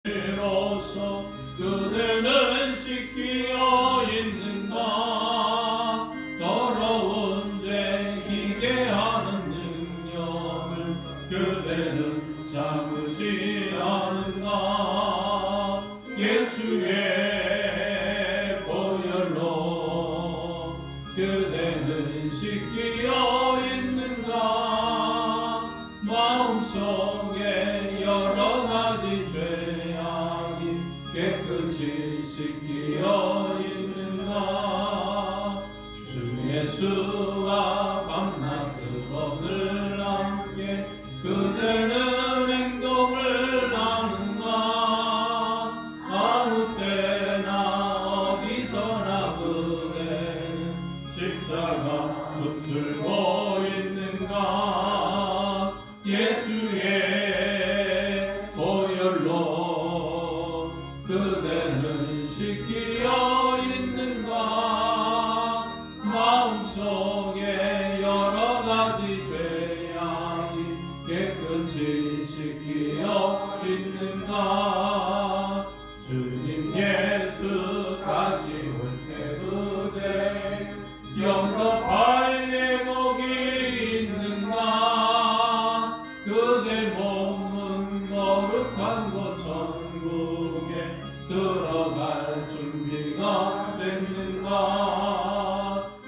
이로써 그대는 씻기어 있는가. 더러운 죄 희게 하는 능력을 그대는 참으지 않는가. 예수의 보혈로 그대는 씻기어 있는가. 마음속에 여러 가지 죄악이 깨끗이 씻기어 있는가. 주 예수와 밤낮으로 늘 함께 그대는 행동을 하는가. 아무 때나 어디서나 그대는 십자가 붙들고 있는가. 예수의 보혈로 그대는 씻기어 있는가. 마음속에 여러 가지 죄악이 깨끗이 씻기어 있는가. 주님 예수 다시 올 때 그대 영접할 예복이 있는가. 그대 몸은 거룩한 곳 천국에 들어갈 준비가 됐는가.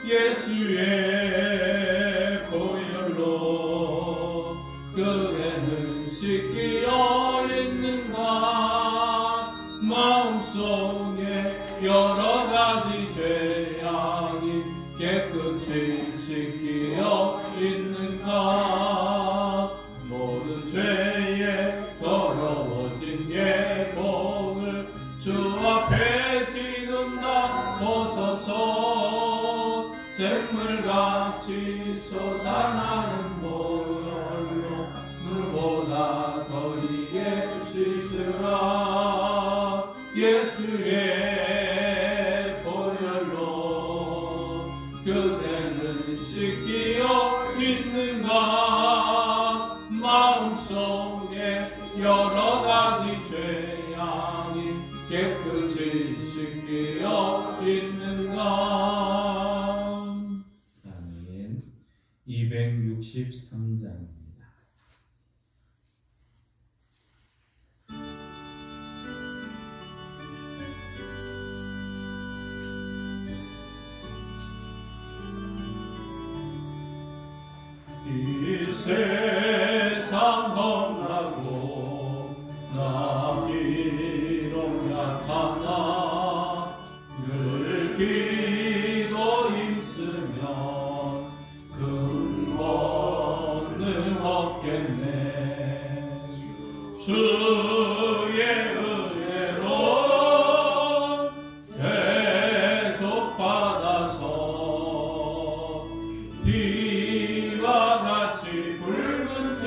예수의 보혈로 그대는 씻기어 있는가. 마음속에 여러 가지 죄악이 깨끗이 씻기어 있는가. 모든 죄에 더러워진 예복을 주 앞에 지금 다 벗어서 샘물같이 솟아나는 보혈로 눈보다 더 이게 씻으라. 예수의 보혈로 그대는 씻기어 있는가. 마음속에 여러 가지 죄악이 깨끗이 씻기어 있는가. 아멘. 263장입니다. 이 세상 험하고 나 비록 약하나 늘 기도 힘쓰면 근원은 없겠네. 주의 은혜로 계속 받아서 비와 같이 붉은 죄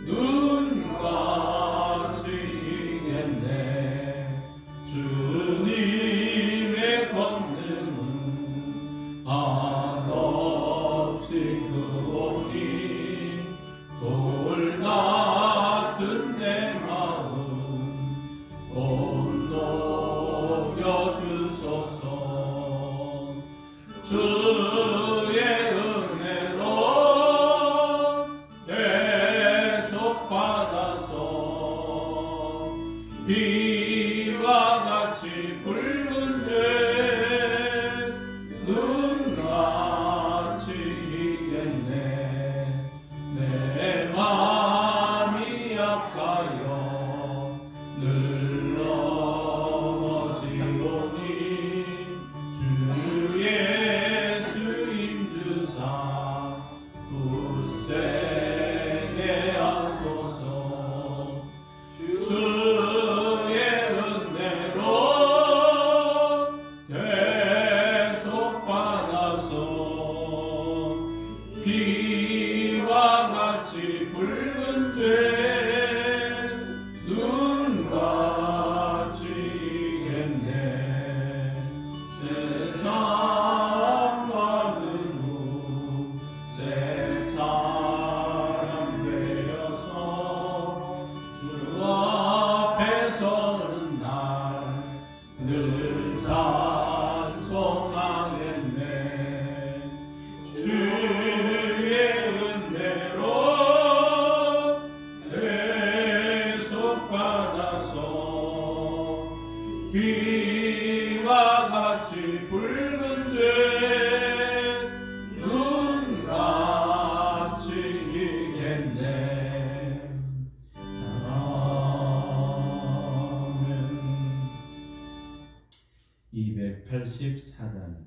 눈같이 이겠네. 주님의 권능은 한없이 크오니 돌 같은 내 마음 곧 녹여주소서. 주의 은혜로 계속 받아서 비와 같이 붉은 죄 눈같이 이겠네. 내 마음이 약하여 늘 넘어지오니 주 예수 힘주사 굳세게 하소서. 주의 은혜로 계속 받아서 비와 같이 붉은 죄 눈같이 받아서 비와 같이 붉은 죄 눈같이 이겠네. 아멘. 284장입니다.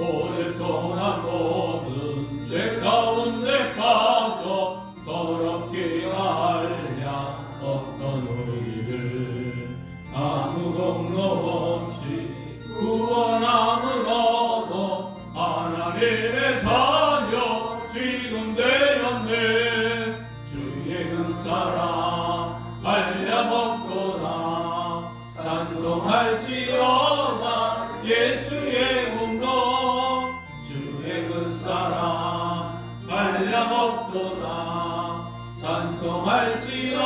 오랫동안 모든 죄 가운데 빠져 더럽게 알랴 어떤 우리를 아무 공로 없이 구원함을 얻어 하나님의 자녀 지금 되었네. 주의 그 사랑 알랴 먹도다 찬송할지어다 예수의 공로. 주의 그 사랑 알랴 먹도다 찬송할지어다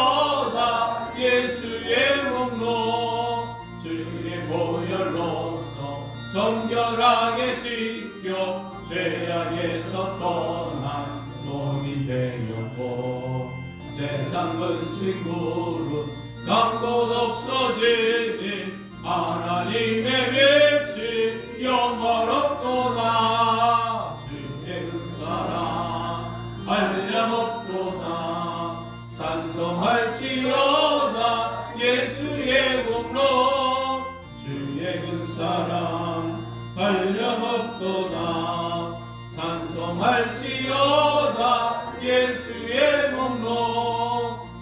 예수의 공로. 주의 보혈로서 정결하게 씻겨 죄악에서 떠난 몸이 되었고 세상 근심 그릇 값곳 없어지니 하나님의 빛이 영원없도다. 주의 그 사랑 알랴 먹도다 찬송할지어다 예수의 공로. 주의 그 사랑 알랴 먹도다 찬송할지어다 예수의 공로.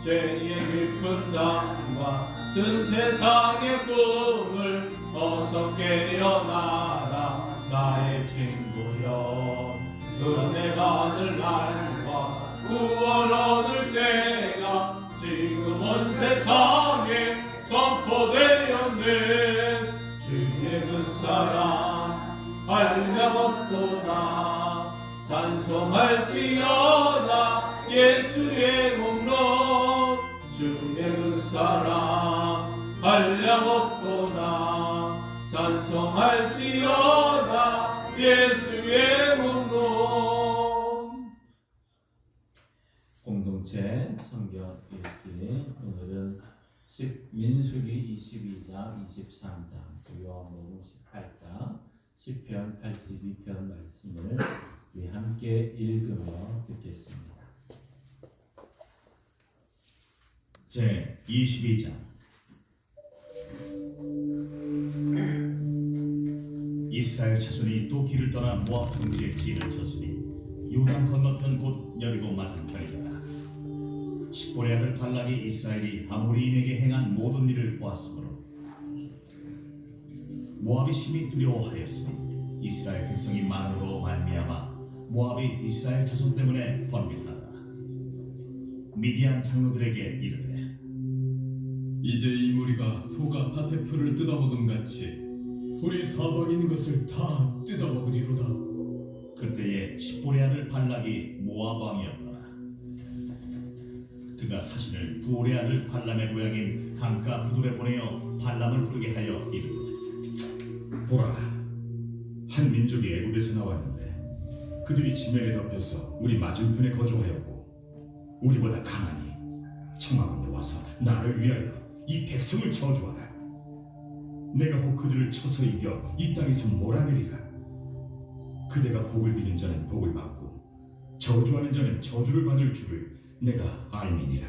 죄의 깊은 잠과 든 세상의 꿈을 어서 깨어나라 나의 친구여. 은혜 받을 날과 구원 얻을 때가 지금 온 세상에 선포되었네. 주의 그 사랑 알랴 먹도다 찬송할지어다 예수의 공로. 주의 그 사랑 알랴 먹도다 찬송할지어다 예수의 공로. 공동체 성경 읽기. 오늘은 민수기 22장, 23장, 요한복음 18장, 시편 82편 말씀을 우리 함께 읽으며 듣겠습니다. 제 22장. 이스라엘 자손이 또 길을 떠나 모압 평지에 진을 쳤으니 요단 건너편 곧 여리고 맞은편이더라. 십볼의 아들 발락이 이스라엘이 아모리인에게 행한 모든 일을 보았으므로 모압이 심히 두려워하였으니 이스라엘 백성이 많음으로 말미암아 모압이 이스라엘 자손 때문에 번민하더라. 미디안 장로들에게 이르되 이제 이 무리가 소가 밭의 풀을 뜯어먹음 같이 우리 사방에 있는 것을 다 뜯어먹으리로다. 그때에 십볼의 아들 발락이 모압 왕이었더라. 그가 사신을 부올의 아들 발람의 고향인 강가 부돌에 보내어 발람을 부르게 하여 이르되 보라, 한 민족이 애굽에서 나왔는데 그들이 지면에 덮여서 우리 맞은편에 거주하였고 우리보다 강하니 청하건대 와서 나를 위하여 이 백성을 저주하라. 내가 혹 그들을 쳐서 이겨 이 땅에서 몰아내리라. 그대가 복을 비는 자는 복을 받고 저주하는 자는 저주를 받을 줄을 내가 알미니라.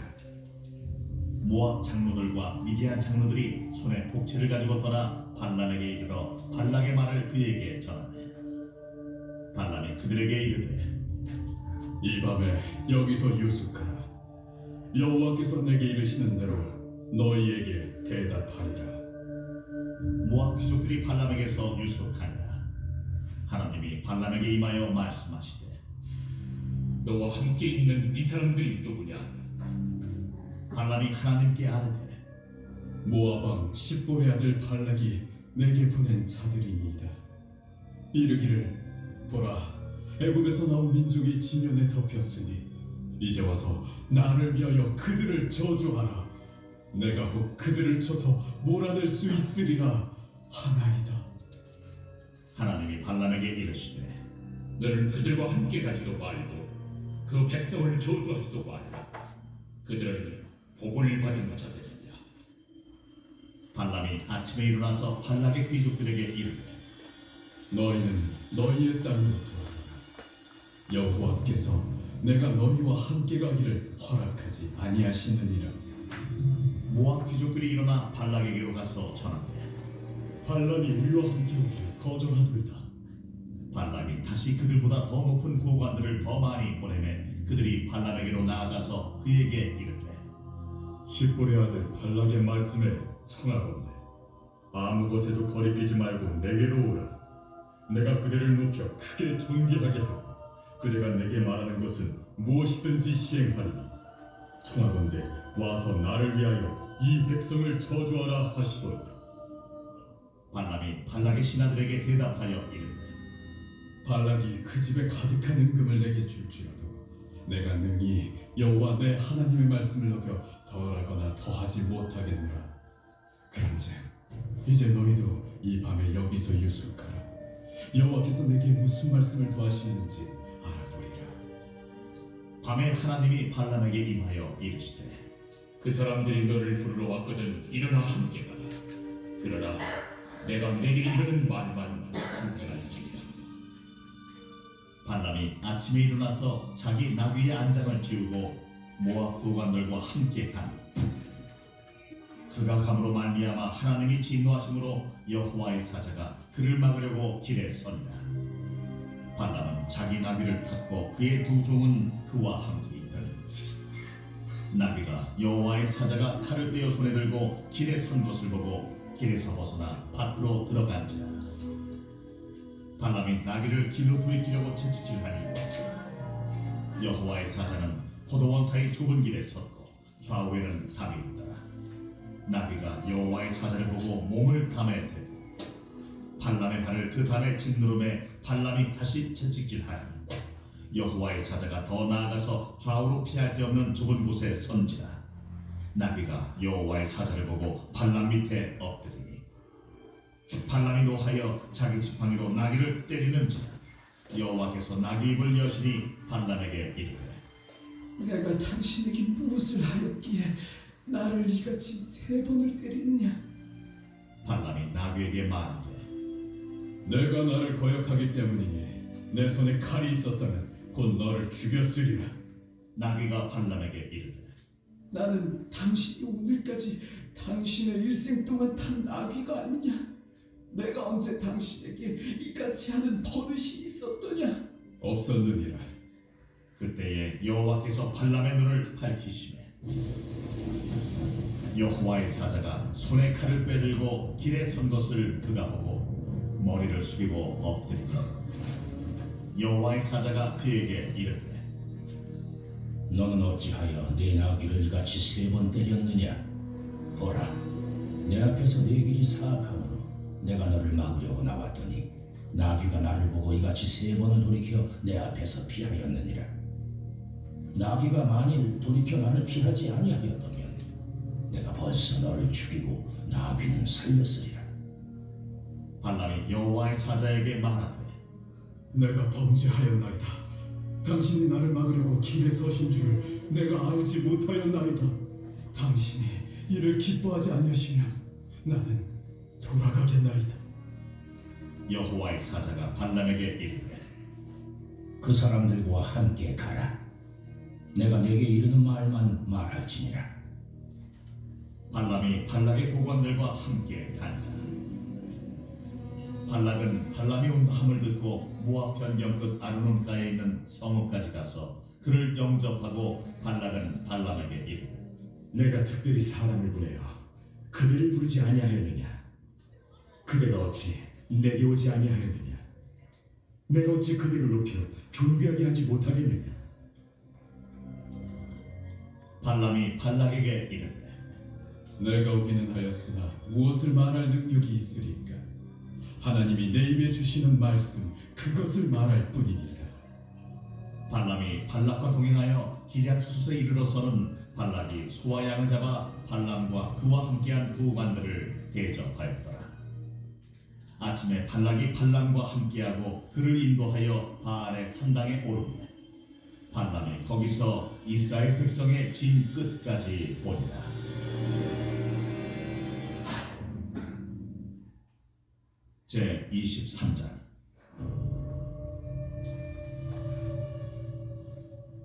모압 장로들과 미디안 장로들이 손에 복채를 가지고 떠나 발람에게 이르러 발락의 말을 그에게 전하되 발람이 그들에게 이르되 이 밤에 여기서 유숙하라. 여호와께서 내게 이르시는 대로 너희에게 대답하리라. 모압 귀족들이 발람에게서 유숙하니라. 하나님이 발람에게 임하여 말씀하시되 너와 함께 있는 이 사람들이 누구냐? 발람이 하나님께 아뢰되 모압 왕 십볼의 아들 발락이 내게 보낸 자들이니이다. 이르기를 보라, 애굽에서 나온 민족이 지면에 덮였으니 이제 와서 나를 위하여 그들을 저주하라. 내가 혹 그들을 쳐서 몰아낼 수 있으리라 하나이다. 하나님이 발람에게 이르시되 너는 그들과 함께 가지도 말고 그 백성을 저주하지도 말라. 그들은 복을 받은 자들이냐. 발람이 아침에 일어나서 발락의 귀족들에게 이르되 너희는 너희의 땅으로 돌아가라. 여호와께서 내가 너희와 함께 가기를 허락하지 아니하시느니라. 모압 귀족들이 일어나 발락에게로 가서 전하되 반란이 우리와 함께 오기를 거절하도이다. 발락이 다시 그들보다 더 높은 고관들을 더 많이 보내매 그들이 발람에게로 나아가서 그에게 이르되 십볼의 아들 발락의 말씀에 청하건대 아무 곳에도 거리끼지 말고 내게로 오라. 내가 그들을 높여 크게 존귀하게 하고 그대가 내게 말하는 것은 무엇이든지 시행하리니 청하건대 와서 나를 위하여 이 백성을 저주하라 하시도다. 발람이 발락의 신하들에게 대답하여 이르되 발락이 그 집에 가득한 은금을 내게 줄지라도 내가 능히 여호와 내 하나님의 말씀을 어겨 덜하거나 더하지 못하겠노라. 그런즉 이제 너희도 이 밤에 여기서 유숙하라. 여호와께서 내게 무슨 말씀을 더하시는지 알아보리라. 밤에 하나님이 발람에게 임하여 이르시되 그 사람들이 너를 부르러 왔거든 일어나 함께 가라. 그러나 내가 내게 이르는 말만 충분히 지키라. 발람이 아침에 일어나서 자기 나귀의 안장을 지우고 모압 고관들과 함께 가니 그가 감으로 말미암아 하나님이 진노하심으로 여호와의 사자가 그를 막으려고 길에 서니라. 발람은 자기 나귀를 탔고 그의 두 종은 그와 함께 있더니 나귀가 여호와의 사자가 칼을 떼어 손에 들고 길에 선 것을 보고 길에서 벗어나 밭으로 들어간지라. 발람이 나귀를 길로 돌이키려고 채찍질하니 여호와의 사자는 포도원 사이 좁은 길에 섰고 좌우에는 담이 있더라. 나귀가 여호와의 사자를 보고 몸을 담에 대고 발람의 발을 그 담에 짓누름에 발람이 다시 채찍질하니 여호와의 사자가 더 나아가서 좌우로 피할 데 없는 좁은 곳에 선지라. 나귀가 여호와의 사자를 보고 발람 밑에 엎드리니 발람이 노하여 자기 지팡이로 나귀를 때리는지라. 여호와께서 나귀 입을 여시니 발람에게 이르되 내가 당신에게 무엇을 하였기에 나를 이같이 3번을 때리느냐? 발람이 나귀에게 말하되 내가 나를 거역하기 때문이니 내 손에 칼이 있었다면 곧 너를 죽였으리라. 나귀가 발람에게 이르되 나는 당신이 오늘까지 당신의 일생 동안 탄 나귀가 아니냐? 내가 언제 당신에게 이같이 하는 버릇이 있었더냐? 없었느니라. 그때에 여호와께서 발람의 눈을 밝히시매 여호와의 사자가 손에 칼을 빼들고 길에 선 것을 그가 보고 머리를 숙이고 엎드리니 여호와의 사자가 그에게 이르되 너는 어찌하여 네 나귀를 이같이 3번 때렸느냐? 보라, 내 앞에서 네 길이 사악함으로 내가 너를 막으려고 나왔더니 나귀가 나를 보고 이같이 3번을 돌이켜 내 앞에서 피하였느니라. 나귀가 만일 돌이켜 나를 피하지 아니하였다면 내가 벌써 너를 죽이고 나귀는 살렸으리라. 발람이 여호와의 사자에게 말하되 내가 범죄하였나이다. 당신이 나를 막으려고 길에 서신 줄을 내가 알지 못하였나이다. 당신이 이를 기뻐하지 아니하시면 나는 돌아가겠나이다. 여호와의 사자가 발람에게 이르되 그 사람들과 함께 가라. 내가 내게 이르는 말만 말할지니라. 발람이 발락의 고관들과 함께 가니라. 발락은 발람이 온다 함을 듣고 모압 변경 끝 아르논가에 있는 성읍까지 가서 그를 영접하고 발락은 발람에게 이르되 내가 특별히 사람을 보내어 그들을 부르지 아니하였느냐? 그대가 어찌 내게 오지 아니하였느냐? 내가 어찌 그들을 높여 존귀하게 하지 못하겠느냐? 발람이 발락에게 이르되 내가 오기는 하였으나 무엇을 말할 능력이 있으리까? 하나님이 내 입에 주시는 말씀 그것을 말할 뿐이니라. 발람이 발락과 동행하여 기럇수솥에 이르러서는 발락이 소와 양을 잡아 발람과 그와 함께한 부관들을 대접하였더라. 아침에 발락이 발람과 함께하고 그를 인도하여 바알의 산당에 오르니 발람이 거기서 이스라엘 백성의 진 끝까지 보니라. 제 23장.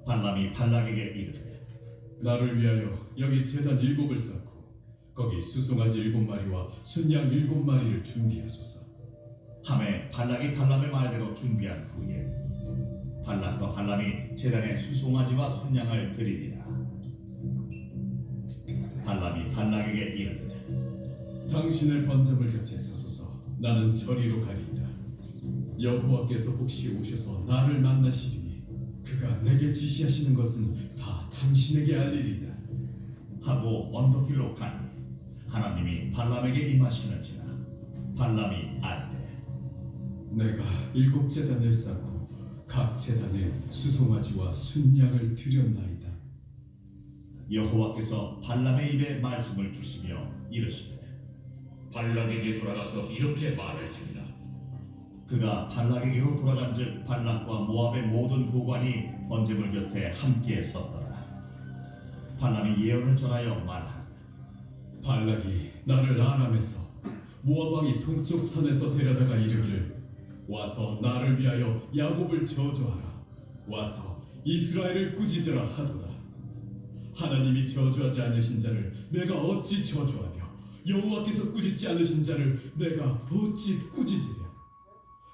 발람이 발락에게 이르되 나를 위하여 여기 제단 7을 쌓고 거기 수송아지 7마리와 순양 7마리를 준비하소서. 함에 발락이 발람의 말대로 준비한 후에 발락과 발람이 제단에 수송아지와 순양을 드리니라. 발람이 발락에게 이르되 당신의 번제물 곁에 서소서. 나는 저리로 가리이다. 여호와께서 혹시 오셔서 나를 만나시리니 그가 내게 지시하시는 것은 다 당신에게 알리리다. 하고 언덕길로 가니 하나님이 발람에게 임하시는지라. 발람이 알되 내가 7제단을 쌓고 각 제단에 수송아지와 순양을 드렸나이다. 여호와께서 발람의 입에 말씀을 주시며 이르시되 발락에게 돌아가서 이렇게 말할지니라. 그가 발락에게로 돌아간즉 발락과 모압의 모든 고관이 번제물 곁에 함께 섰더라. 발람이 예언을 전하여 말하되 발락이 나를 아람에서 모압 왕이 동쪽 산에서 데려다가 이르기를 와서 나를 위하여 야곱을 저주하라. 와서 이스라엘을 꾸짖으라 하도다. 하나님이 저주하지 않으신 자를 내가 어찌 저주하며 여호와께서 꾸짖지 않으신 자를 내가 어찌 꾸짖으랴.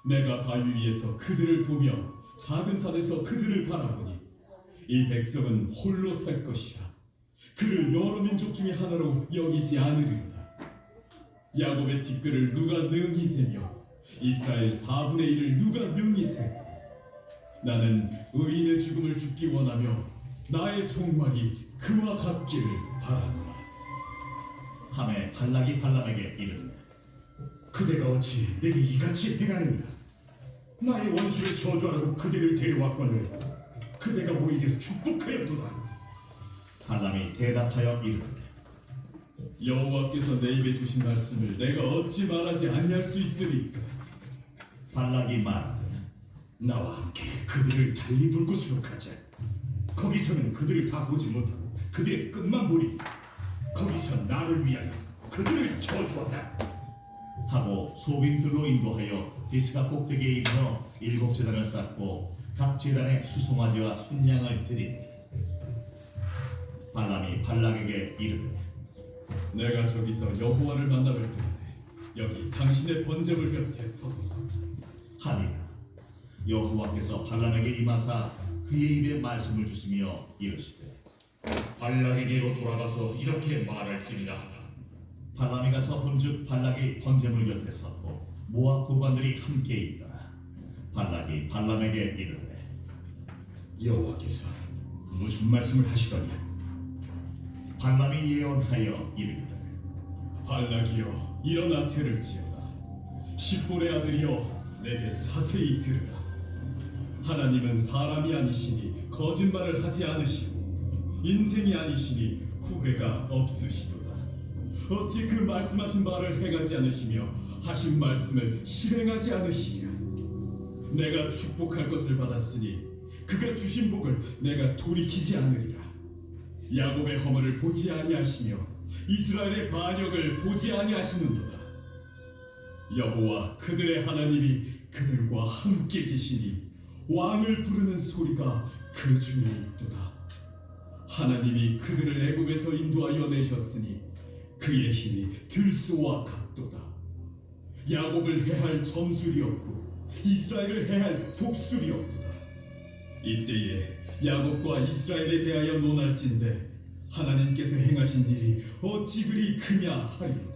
내가 바위 위에서 그들을 보며 작은 산에서 그들을 바라보니 이 백성은 홀로 살 것이라. 그를 여러 민족 중에 하나로 여기지 않으리로다. 야곱의 티끌을 누가 능히 세며 이스라엘 4분의 1을 누가 능히 세. 나는 의인의 죽음을 죽기 원하며 나의 종말이 그와 같기를 바라노라. 함에 발락이 발람에게 이르되 그대가 어찌 내게 이같이 행하느냐. 나의 원수를 저주하라고 그대를 데려왔거늘 그대가 오히려 축복하였도다. 발람이 대답하여 이르되 여호와께서 내 입에 주신 말씀을 내가 어찌 말하지 아니할 수 있으리까. 발락이 말하되 나와 함께 그들을 달리 볼 곳으로 가자. 거기서는 그들을 다 보지 못하고 그들의 끝만 보리. 거기서 나를 위하여 그들을 저주하라. 하고 소빔들로 인도하여 비스가 꼭대기에 이르러 7제단을 쌓고 각 제단에 수송아지와 순양을 드리니 발람이 발락에게 이르되 내가 저기서 여호와를 만나뵐 때에 여기 당신의 번제물 곁에 서소서. 하니라. 여호와께서 발람에게 임하사 그의 입에 말씀을 주시며 이르시되 발락에게로 돌아가서 이렇게 말할지니라. 발람이 가서 본즉 발락이 번제물 곁에 섰고 모압 고관들이 함께 있더라. 발락이 발람에게 이르되 여호와께서 무슨 말씀을 하시더냐. 발람이 예언하여 이르기를 발락이여 일어나 들을지어다. 십볼의 아들이여 내게 자세히 들으라. 하나님은 사람이 아니시니 거짓말을 하지 않으시고 인생이 아니시니 후회가 없으시도다. 어찌 그 말씀하신 바를 행하지 않으시며 하신 말씀을 실행하지 않으시랴. 내가 축복할 것을 받았으니 그가 주신 복을 내가 돌이키지 않으리라. 야곱의 허물을 보지 아니하시며 이스라엘의 반역을 보지 아니하시는도다. 여호와 그들의 하나님이 그들과 함께 계시니 왕을 부르는 소리가 그 중에 있도다. 하나님이 그들을 애굽에서 인도하여 내셨으니 그의 힘이 들소와 같도다. 야곱을 해할 점술이 없고 이스라엘을 해할 복술이 없도다. 이때에 야곱과 이스라엘에 대하여 논할진대 하나님께서 행하신 일이 어찌 그리 크냐 하리로다.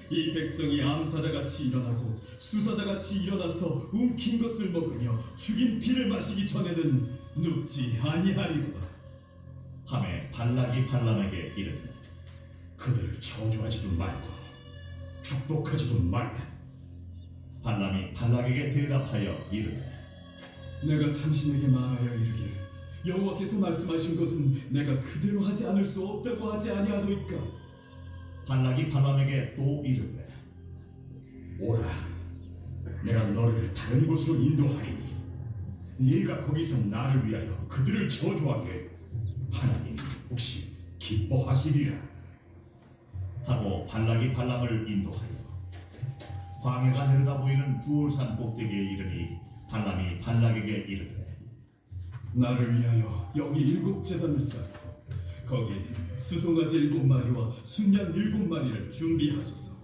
이 백성이 암사자같이 일어나고 수사자같이 일어나서 움킨 것을 먹으며 죽인 피를 마시기 전에는 눕지 아니하리로다. 함에 발락이 발람에게 이르되 그들을 저주하지도 말고 축복하지도 말라. 발람이 발락에게 대답하여 이르되 내가 당신에게 말하여 이르기를 여호와께서 말씀하신 것은 내가 그대로 하지 않을 수 없다고 하지 아니하노이까? 발락이 발람에게 또 이르되 오라, 내가 너를 다른 곳으로 인도하리니 네가 거기서 나를 위하여 그들을 저주하게 하나님이 혹시 기뻐하시리라. 하고 발락이 발람을 인도하여 광야가 내려다 보이는 부올산 꼭대기에 이르니 발람이 발락에게 이르되 나를 위하여 여기 7제단을 쌓고 거기 수송아지 7마리와 순양 7마리를 준비하소서.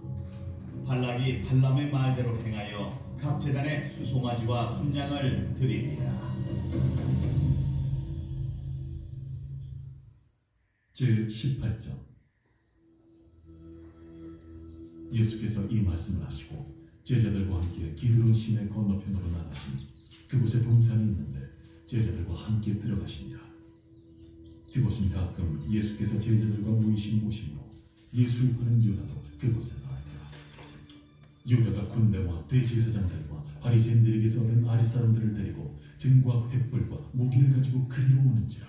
발락이 발람의 말대로 행하여 각 제단에 수송아지와 순양을 드립니다. 제 18장. 예수께서 이 말씀을 하시고 제자들과 함께 기드론 시내 건너편으로 나가시니 그곳에 동산이 있는데 제자들과 함께 들어가시니라. 그곳은 가끔 예수께서 제자들과 모이신 곳이므로 예수를 보는 유다도 그곳에 나왔더라. 유다가 군대와 대제사장들과 바리새인들에게서 얻은 아랫사람들을 데리고 등과 횃불과 무기를 가지고 그리로 오는지라.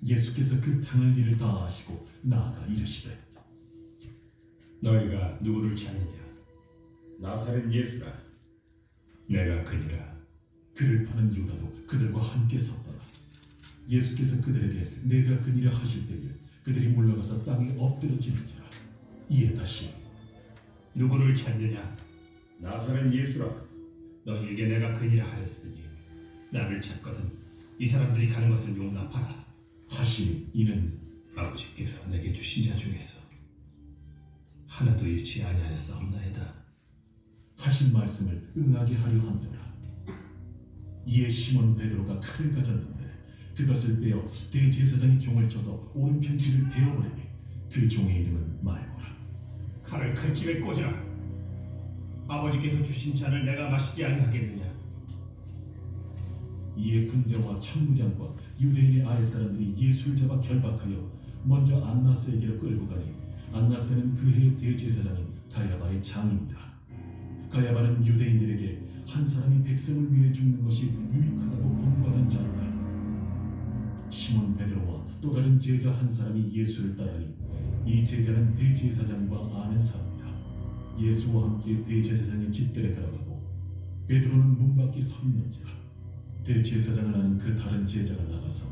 예수께서 그 당할 일을 다 아시고 나아가 이르시되 너희가 누구를 찾느냐? 나사렛 예수라. 내가 그니라. 그를 파는 유다도 그들과 함께 섰더라. 예수께서 그들에게 내가 그니라 하실 때에 그들이 물러가서 땅에 엎드러지는지라. 이에 다시 누구를 찾느냐? 나사렛 예수라. 너희에게 내가 그니라 하였으니 나를 찾거든 이 사람들이 가는 것을 용납하라. 하시니 이는 아버지께서 내게 주신 자 중에서 하나도 잃지 아니하였사옵나이다. 하신 말씀을 응하게 하려 함이라. 이에 시몬 베드로가 칼을 가졌는데 그것을 빼어 대제사장의 종을 쳐서 오른편 귀를 베어버리니 그 종의 이름은 말고라. 칼을 칼집에 꽂으라. 아버지께서 주신 잔을 내가 마시지 아니하겠느냐? 이에 군대와 참무장과 유대인의 아랫사람들이 예수를 잡아 결박하여 먼저 안나스에게로 끌고 가니 안나스는 그 해의 대제사장인 가야바의 장인이라. 가야바는 유대인들에게 한 사람이 백성을 위해 죽는 것이 유익하다고 공부하던 자라. 시몬 베드로와 또 다른 제자 한 사람이 예수를 따르니 이 제자는 대제사장과 아는 사람이라. 예수와 함께 대제사장의 집들에 들어가고 베드로는 문 밖에 서 있는지라. 대제사장을 아는 그 다른 제자가 나가서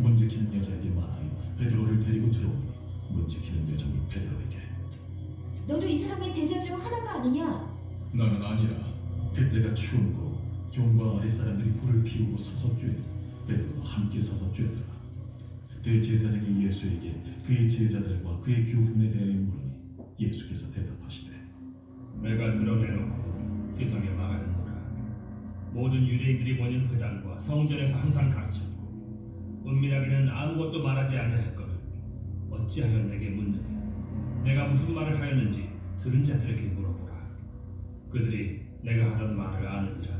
문지키는 여자에게 말하여 베드로를 데리고 들어오니 문지키는 여종이 베드로에게 너도 이 사람의 제자 중 하나가 아니냐? 나는 아니라. 그때가 추운고 종과 아랫사람들이 불을 피우고 서서 쬐니 베드로도 함께 서서 쬐더라. 대제사장이 예수에게 그의 제자들과 그의 교훈에 대하여 물으니 예수께서 대답하시되 내가 드러내놓고 세상에 말하였노라. 모든 유대인들이 모이는 회당과 성전에서 항상 가르쳤고 은밀하게는 아무것도 말하지 아니하였거늘 어찌하여 내게 묻느냐? 내가 무슨 말을 하였는지 들은 자들에게 물어보라. 그들이 내가 하던 말을 아느니라.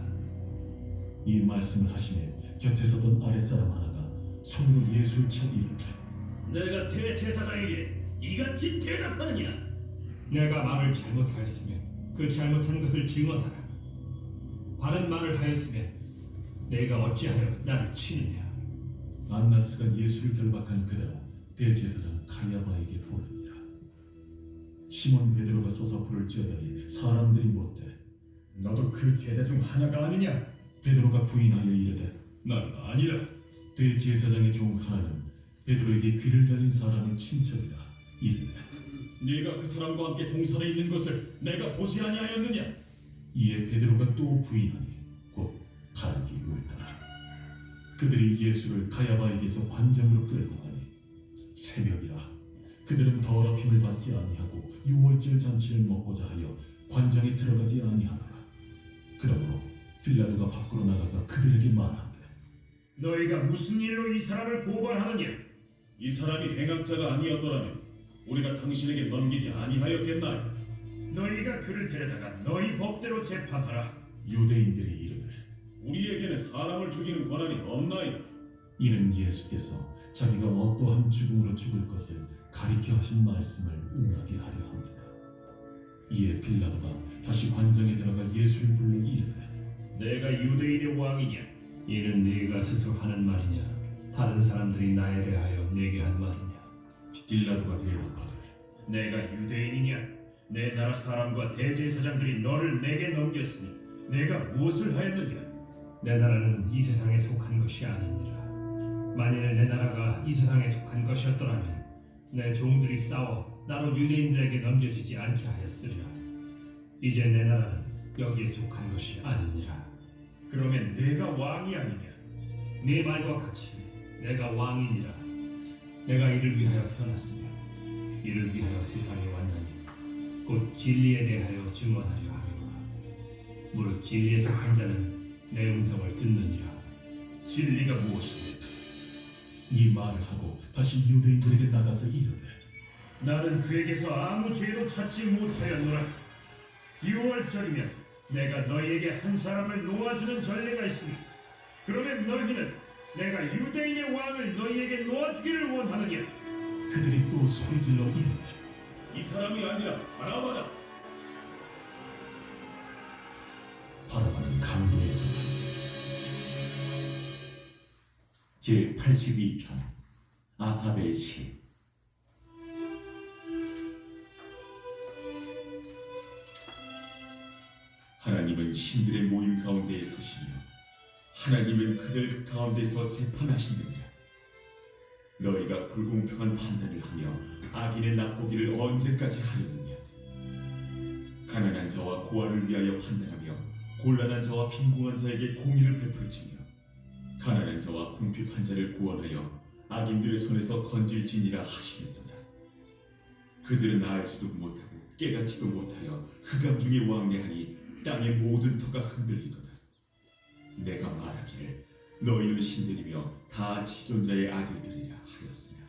이 말씀을 하시매 곁에 서던 아랫사람 하나가 손으로 예수를 쳐 이르되 내가 대제사장에게 이같이 대답하느냐? 내가 말을 잘못하였으면 그 잘못한 것을 증언하라. 바른 말을 하였으면 내가 어찌하여 나를 치느냐? 안나스가 예수를 결박한 그대로 대제사장 가야바에게 보내니라. 시몬 베드로가 서서 불을 쬐더니 사람들이 묻되 너도 그 제자 중 하나가 아니냐? 베드로가 부인하여 이르되 나는 아니라. 대제사장의 종 하나는 베드로에게 귀를 잘린 사람의 친척이라. 이르되 네가 그 사람과 함께 동산에 있는 것을 내가 보지 아니하였느냐? 이에 베드로가 또 부인하니 곧 갈기 울더라. 그들이 예수를 가야바에게서 관장으로 끌고 가니 새벽이라. 그들은 더럽힘을 받지 아니하고 유월절 잔치를 먹고자 하여 관장에 들어가지 아니하더라. 그러므로 빌라도가 밖으로 나가서 그들에게 말하되 너희가 무슨 일로 이 사람을 고발하느냐? 이 사람이 행악자가 아니었더라면 우리가 당신에게 넘기지 아니하였겠나요? 너희가 그를 데려다가 너희 법대로 재판하라. 유대인들이 이르되 우리에게는 사람을 죽이는 권한이 없나이다. 이는 예수께서 자기가 어떠한 죽음으로 죽을 것을 가리켜 하신 말씀을 응하게 하려 함이라. 이에 빌라도가 다시 관장에 들어가 예수를 불러 이르되 내가 유대인의 왕이냐? 이는 네가 스스로 하는 말이냐? 다른 사람들이 나에 대하여 내게 한 말이냐? 빌라도가 대답하되 내가 유대인이냐? 내 나라 사람과 대제사장들이 너를 내게 넘겼으니 내가 무엇을 하였느냐? 내 나라는 이 세상에 속한 것이 아니니라. 만일 내 나라가 이 세상에 속한 것이었더라면 내 종들이 싸워 나로 유대인들에게 넘겨지지 않게 하였으리라. 이제 내 나라는 여기에 속한 것이 아니니라. 그러면 내가 왕이 아니냐? 네 말과 같이 내가 왕이니라. 내가 이를 위하여 태어났으며 이를 위하여 세상에 왔나니 곧 진리에 대하여 증언하려 함이라. 무릇 진리에 속한 자는 내 음성을 듣느니라. 진리가 무엇이냐? 이 말을 하고 다시 유대인들에게 나가서 이르되 나는 그에게서 아무 죄도 찾지 못하였노라. 6월절이면 내가 너희에게 한 사람을 놓아주는 전례가 있으니 그러면 너희는 내가 유대인의 왕을 너희에게 놓아주기를 원하느냐? 그들이 또 소리질러 이르되 이 사람이 아니라 바라바라. 바라바는 강도의 제 82편 아삽의 시. 하나님은 신들의 모임 가운데에 서시며 하나님은 그들 가운데서 재판하시느니라. 너희가 불공평한 판단을 하며 악인의 납보기를 언제까지 하려느냐? 가난한 자와 고아를 위하여 판단하며 곤란한 자와 빈궁한 자에게 공의를 베풀지며 가난한 자와 궁핍한 자를 구원하여 악인들의 손에서 건질지니라 하시는도다. 그들은 알지도 못하고 깨닫지도 못하여 흑암 중에 왕래하니 땅의 모든 터가 흔들리도다. 내가 말하기를 너희는 신들이며 다 지존자의 아들들이라 하였으며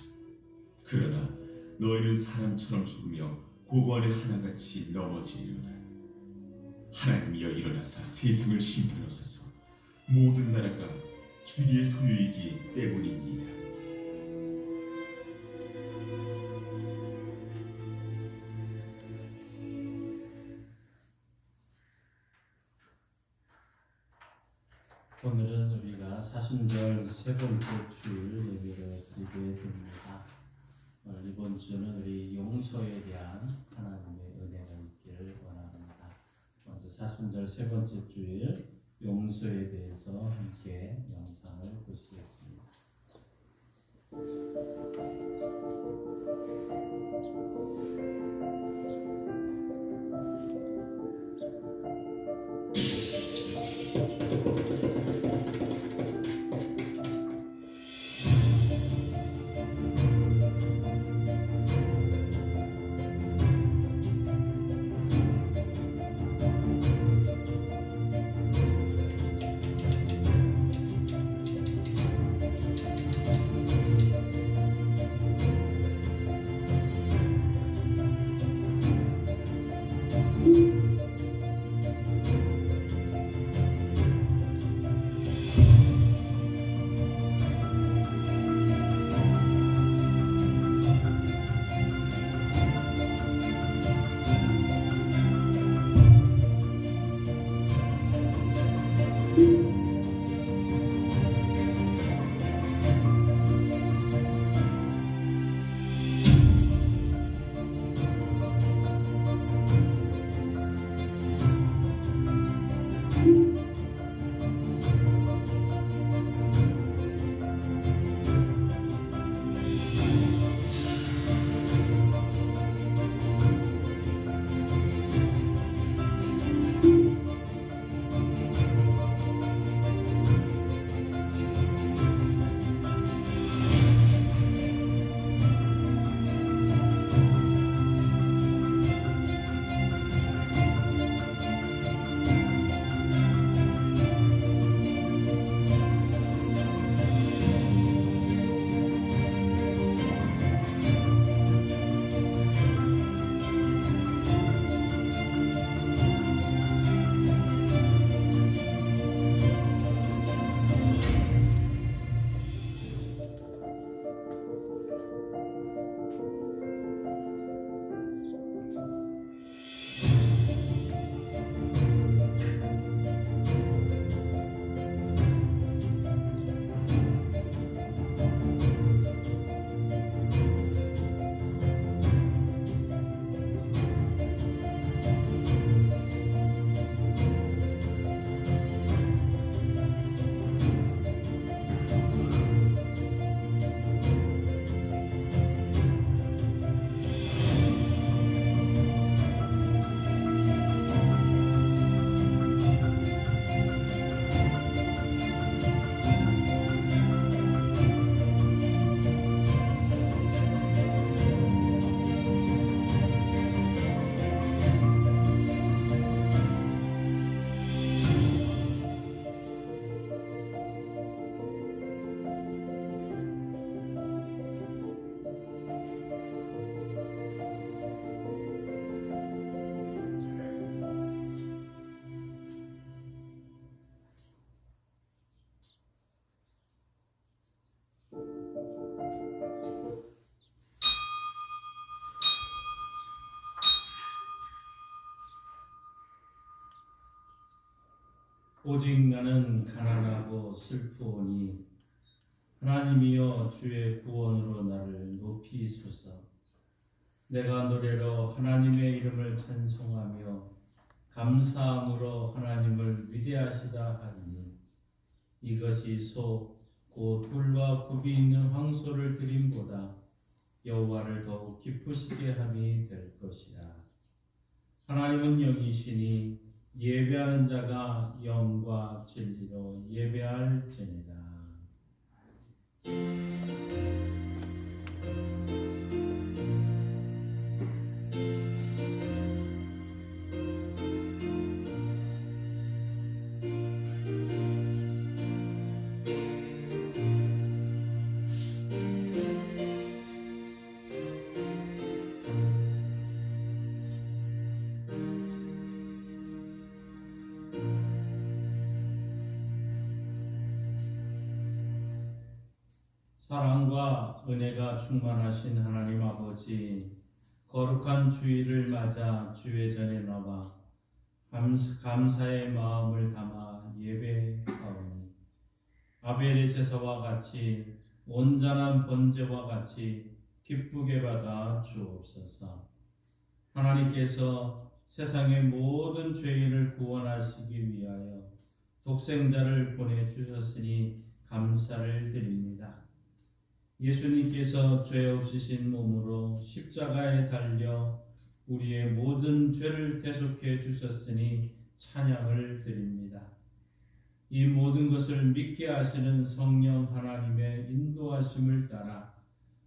그러나 너희는 사람처럼 죽으며 고관의 하나같이 넘어지리로다. 하나님이여 일어나사 세상을 심판하소서. 모든 나라가 주의 소유이기 때문이니이다. 오늘은 우리가 사순절 세 번째 주일 예배를 드리게 됩니다. 이번 주는 우리 용서에 대한 하나님의 은혜가 있기를 원합니다. 먼저 사순절 세 번째 주일 용서에 대해서 함께 영상을 보시겠습니다. 오직 나는 가난하고 슬프오니 하나님이여 주의 구원으로 나를 높이소서. 내가 노래로 하나님의 이름을 찬송하며 감사함으로 하나님을 위대하시다 하니 이것이 소 곧 뿔과 굽이 있는 황소를 드림보다 여호와를 더욱 기쁘시게 함이 될 것이라. 하나님은 영이시니 예배하는 자가 영과 진리로 예배할지니라. 사랑과 은혜가 충만하신 하나님 아버지, 거룩한 주일을 맞아 주의 전에 나와 감사의 마음을 담아 예배하오니 아벨의 제사와 같이 온전한 번제와 같이 기쁘게 받아 주옵소서. 하나님께서 세상의 모든 죄인을 구원하시기 위하여 독생자를 보내주셨으니 감사를 드립니다. 예수님께서 죄 없으신 몸으로 십자가에 달려 우리의 모든 죄를 대속해 주셨으니 찬양을 드립니다. 이 모든 것을 믿게 하시는 성령 하나님의 인도하심을 따라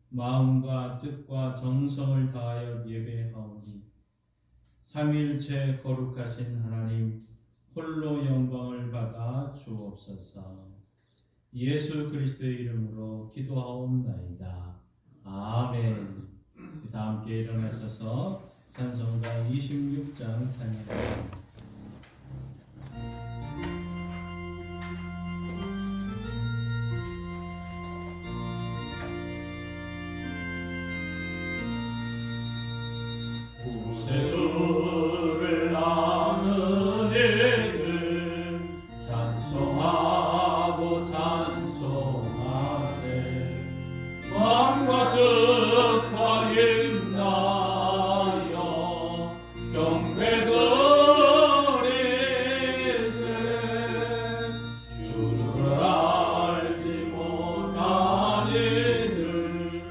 마음과 뜻과 정성을 다하여 예배하오니 삼위일체 거룩하신 하나님 홀로 영광을 받아 주옵소서. 예수 그리스도의 이름으로 기도하옵나이다. 아멘. 다 함께 일어나셔서 찬송가 26장 찬양합니다. 구세주를 아는 이들 찬송하고 찬송하세. 마음과 뜻과 힘나여 경배드리세. 주를 알지 못한 이들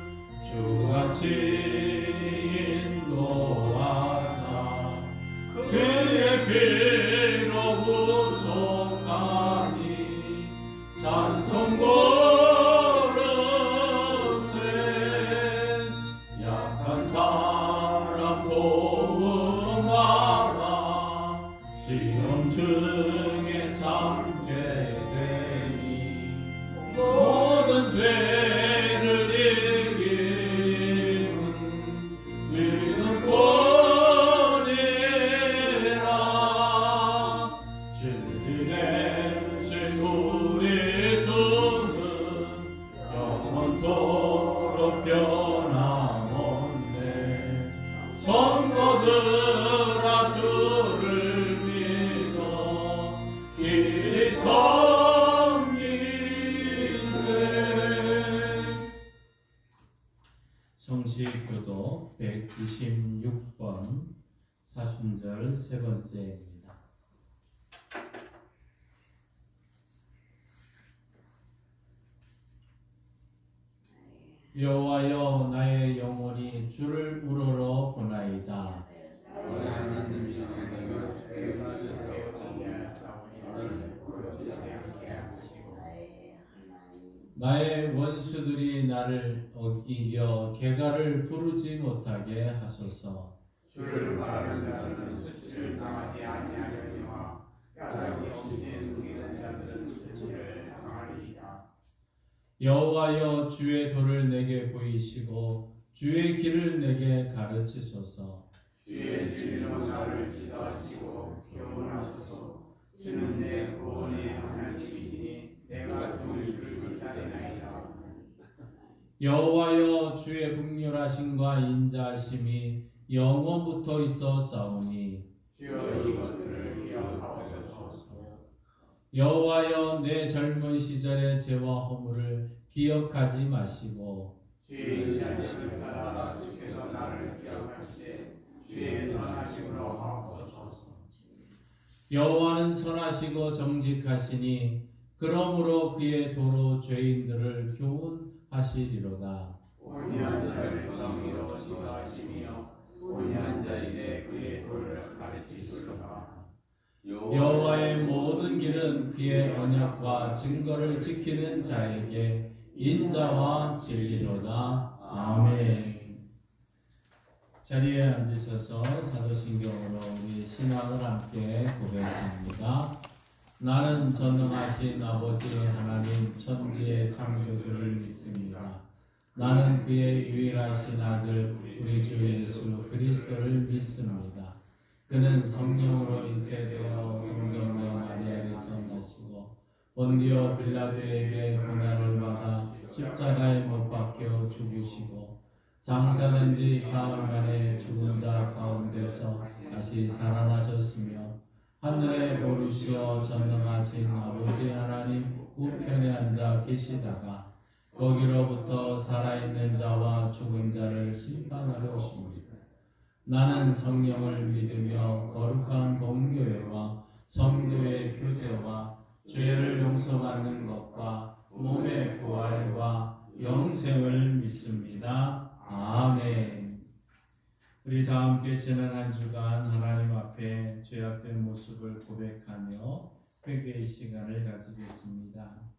주가 친히 인도하사 그의 피로 구속하니 찬송 고르세. 약한 사람 도움하라 시험 중에 참게 되니 모든 죄를 이기는 믿음뿐이라. 진리내신 우리 주는 영원토록 변함없네. 성도들아 주를 믿어 길이 섬기세. 성시교도 126번 사순절 세 번째입니다. 여호와여 나의 영혼이 주를 우러러 보나이다. 나의 원수들이 나를 이겨 개가를 부르지 못하게 하소서. 주를 바라는 자들은 수치를 당하지 아니하려니와 까닭이 없이 숨기는 자들은 수치를 당하리이다. 여호와여 주의 도를 내게 보이시고 주의 길을 내게 가르치소서. 주의 진리로 나를 지도하시고 교훈하소서. 주는 내 구원의 하나님이시니 내가 주를 기다리나이다. 여호와여 주의 긍휼하심과 인자하심이 영원부터 있어 싸우니 주여 이것들을 기억하옵소서. 여호와여 내 젊은 시절의 죄와 허물을 기억하지 마시고 주의 자식을 따라 주께서 나를 기억하시되 주의 선하심으로 하옵소서. 여호와는 선하시고 정직하시니 그러므로 그의 도로 죄인들을 교훈하시리로다. 온유한 자를 정의로 지도하시며 온유한 자에게 그의 도를 가르치시리로다. 여호와의 모든 길은 그의 언약과 증거를 지키는 자에게 인자와 진리로다. 아멘. 자리에 앉으셔서 사도신경으로 우리 신앙을 함께 고백합니다. 나는 전능하신 아버지 하나님 천지의 창조주를 믿습니다. 나는 그의 유일하신 아들 우리 주 예수 그리스도를 믿습니다. 그는 성령으로 잉태되어 동정녀 마리아에서 나시고 본디오 빌라도에게 고난을 받아 십자가에 못 박혀 죽으시고 장사된 지 사흘 만에 죽은 자 가운데서 다시 살아나셨으며 하늘에 오르시어 전능하신 아버지 하나님 우편에 앉아 계시다가 거기로부터 살아있는 자와 죽은 자를 심판하러 오십니다. 나는 성령을 믿으며 거룩한 공교회와 성도의 교제와 죄를 용서받는 것과 몸의 부활과 영생을 믿습니다. 아멘. 우리 다 함께 지난 한 주간 하나님 앞에 죄악된 모습을 고백하며 회개의 시간을 가지겠습니다.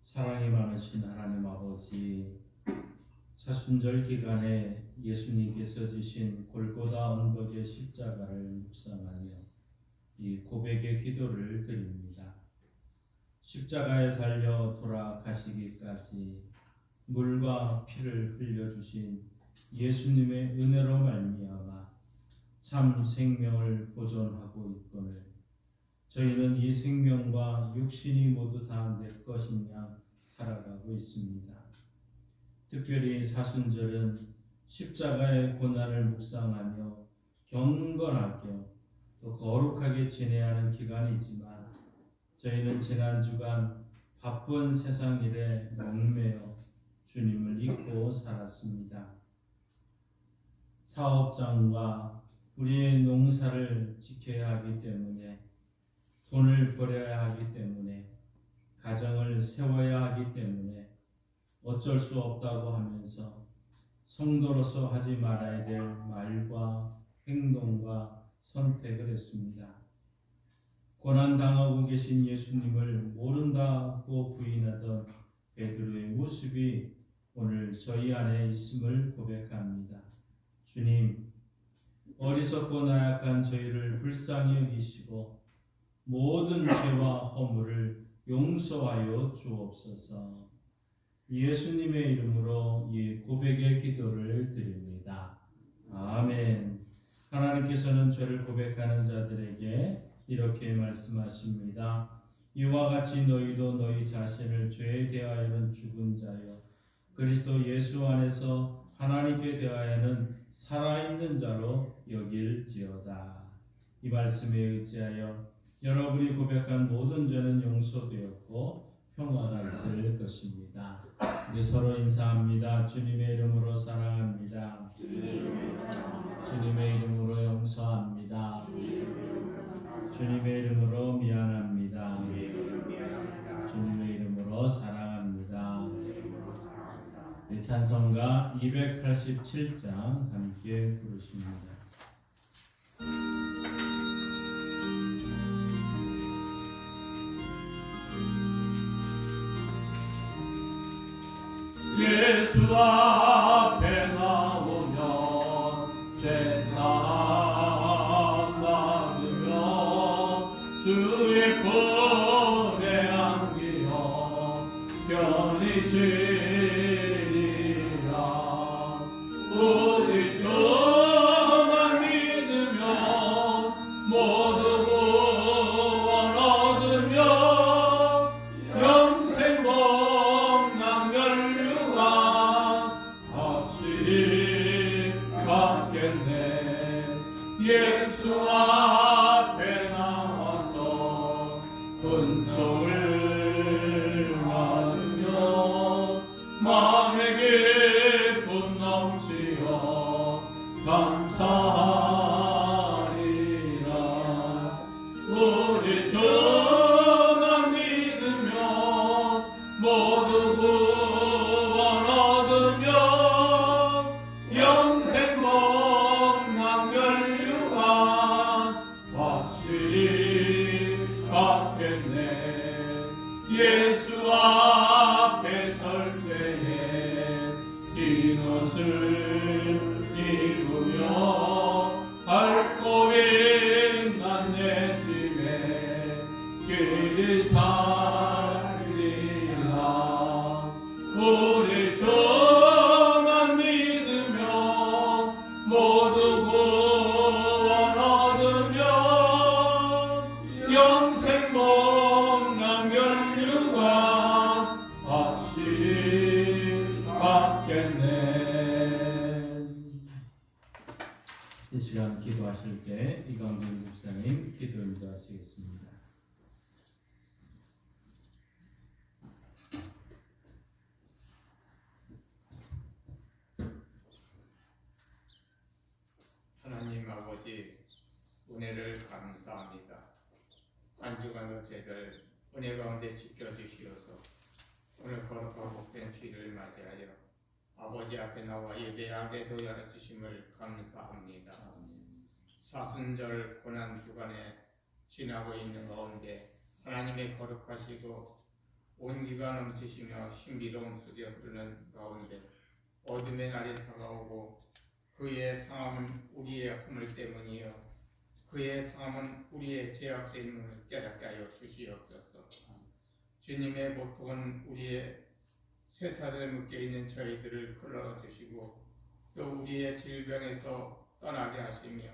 사랑이 많으신 하나님 아버지, 사순절 기간에 예수님께서 지신 골고다 언덕의 십자가를 묵상하며 이 고백의 기도를 드립니다. 십자가에 달려 돌아가시기까지 물과 피를 흘려주신 예수님의 은혜로 말미암아 참 생명을 보존하고 있거늘 저희는 이 생명과 육신이 모두 다 내 것인 양 살아가고 있습니다. 특별히 사순절은 십자가의 고난을 묵상하며 경건하게 또 거룩하게 지내야 하는 기간이지만 저희는 지난 주간 바쁜 세상 일에 목매어 주님을 잊고 살았습니다. 사업장과 우리의 농사를 지켜야 하기 때문에 돈을 벌여야 하기 때문에 가정을 세워야 하기 때문에 어쩔 수 없다고 하면서 성도로서 하지 말아야 될 말과 행동과 선택을 했습니다. 고난당하고 계신 예수님을 모른다고 부인하던 베드로의 모습이 오늘 저희 안에 있음을 고백합니다. 주님, 어리석고 나약한 저희를 불쌍히 여기시고 모든 죄와 허물을 용서하여 주옵소서. 예수님의 이름으로 이 고백의 기도를 드립니다. 아멘. 하나님께서는 죄를 고백하는 자들에게 이렇게 말씀하십니다. 이와 같이 너희도 너희 자신을 죄에 대하여는 죽은 자요 그리스도 예수 안에서 하나님께 대하여는 살아있는 자로 여길지어다. 이 말씀에 의지하여 여러분이 고백한 모든 죄는 용서되었고 평화가 있을 것입니다. 우리 서로 인사합니다. 주님의 이름으로 사랑합니다. 주님의 이름으로 용서합니다. 주님의 이름으로 미안합니다. 주님의 이름으로 사랑합니다. 네, 찬송가 287장 함께 부르십니다. 예수 앞에 나오면 죄사함 받으며 주의 볼에 안기어 편히 쉬리라. 우리 주만 믿으며 모두 구원 얻으며 영생 복락 멸류관 확실히 받겠네. 예수 앞에 나와서 은총을 받으며 마음의 기쁨 넘치어 감사하리라. 우리 주만 믿으며 모두 구원 얻으며 영생 복락 멸류관 확실히 받겠네. 예수 앞에 설 때에 흰 옷을 입으며 밝고 빛난 내 집에 길이 살리라. 우리 주만 믿으며 모두 구원 얻으며 영생 복락 멸류관 확실히 받겠네. 이 시간 기도하실 때 이광준 목사님 기도 인도하시겠습니다. 하나님 아버지, 은혜를 감사합니다. 한 주간도 저희들 은혜 가운데 지켜주시어서 오늘 거룩하고 복된 주일을 맞이하여 아버지 앞에 나와 예배하게 도와주주심을 감사합니다. 사순절 고난 주간에 지나고 있는 가운데 하나님의 거룩하시고 온기가 넘치시며 신비로운 수에 흐르는 가운데 어둠의 날이 다가오고 그의 상함은 우리의 허물 때문이요 그의 상함은 우리의 죄악 때문을 깨닫게 하여 주시옵소서. 주님의 보통은 우리의 쇠사슬에 묶여있는 저희들을 끌어주시고 또 우리의 질병에서 떠나게 하시며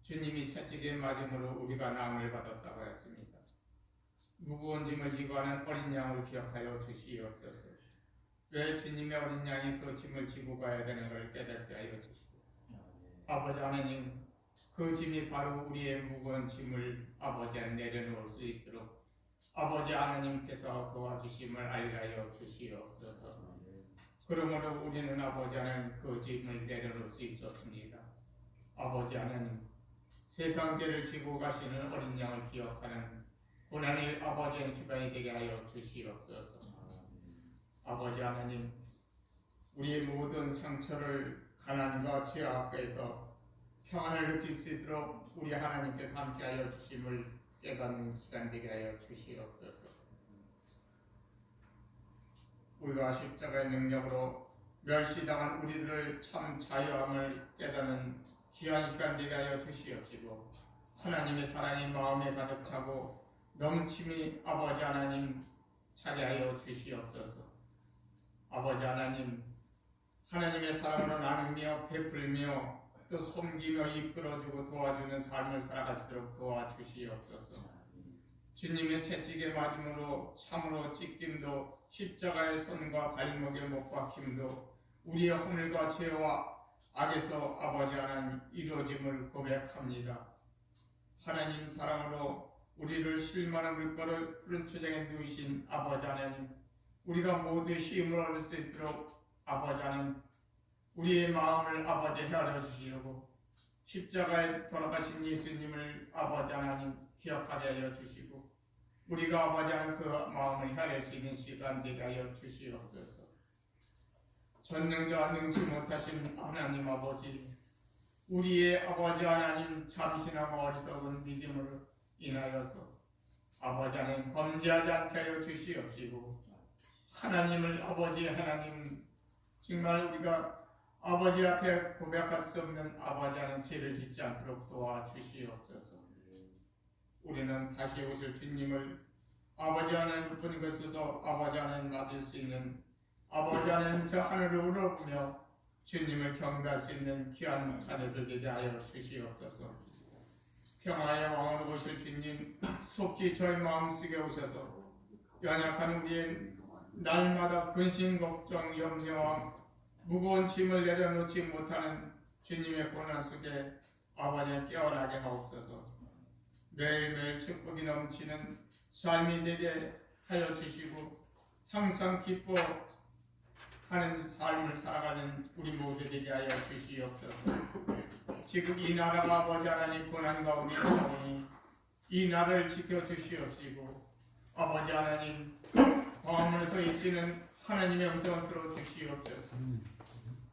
주님이 채찍에 맞음으로 우리가 나음을 받았다고 했습니다. 무거운 짐을 지고 하는 어린 양을 기억하여 주시옵소서. 왜 주님의 어린 양이 그 짐을 지고 가야 되는 걸 깨닫게 하여 주시고 아버지 하나님, 그 짐이 바로 우리의 무거운 짐을 아버지 안에 내려놓을 수 있도록 아버지 하나님께서 도와주심을 알게 하여 주시옵소서. 그러므로 우리는 아버지 하나님 그 짐을 내려놓을 수 있었습니다. 아버지 하나님, 세상 죄를 지고 가시는 어린 양을 기억하는 고난의 아버지의 주변이 되게 하여 주시옵소서. 아버지 하나님, 우리의 모든 상처를 가난과 죄 앞에서 평안을 느낄 수 있도록 우리 하나님께서 함께하여 주심을 깨닫는 시간 되게 하여 주시옵소서. 우리가 십자가의 능력으로 멸시당한 우리들을 참 자유함을 깨닫는 귀한 시간 되게 하여 주시옵시고 하나님의 사랑이 마음에 가득 차고 넘침이 아버지 하나님 차게 하여 주시옵소서. 아버지 하나님, 하나님의 사랑으로 나누며 베풀며 또 섬기며 이끌어주고 도와주는 삶을 살아갈 수 있도록 도와주시옵소서. 주님의 채찍에 맞음으로 참으로 찢김도 십자가의 손과 발목의 못 박힘도 우리의 허물과 죄와 악에서 아버지 하나님 이루어짐을 고백합니다. 하나님 사랑으로 우리를 실만한 물가로 푸른 초장에 누이신 아버지 하나님, 우리가 모두 쉼을 얻을 수 있도록 아버지 하나님 우리의 마음을 아버지 헤아려 주시려고 십자가에 돌아가신 예수님을 아버지 하나님 기억하게 하여 주시고 우리가 아버지 하나님 그 마음을 헤아릴 수 있는 시간 되게 하여 주시옵소서. 전능자 능치 못하신 하나님 아버지, 우리의 아버지 하나님 참신하고 어리석은 믿음으로 인하여서 아버지 하나님 범죄하지 않게 하여 주시옵시고, 하나님을 아버지 하나님 정말 우리가 아버지 앞에 고백할 수 없는 아버지 하나님 죄를 짓지 않도록 도와주시옵소서. 우리는 다시 오실 주님을 아버지 하나님 높은 곳에서 아버지 하나님 맞을 수 있는 아버지 하나님 저 하늘을 우러보며 주님을 경배할 수 있는 귀한 자녀들 되게 하여 주시옵소서. 평화의 왕으로 오실 주님 속히 저희 마음속에 오셔서 연약한 우리의 날마다 근심 걱정 염려와 무거운 짐을 내려놓지 못하는 주님의 고난 속에 아버지를 깨어나게 하옵소서. 매일매일 축복이 넘치는 삶이 되게 하여 주시고 항상 기뻐하는 삶을 살아가는 우리 모두 되게 하여 주시옵소서. 지금 이 나라가 아버지 하나님 고난 가운데 있사오니 이 나라를 지켜주시옵시고 아버지 하나님 광화문에서 잊지는 하나님의 음성을 들어주시옵소서.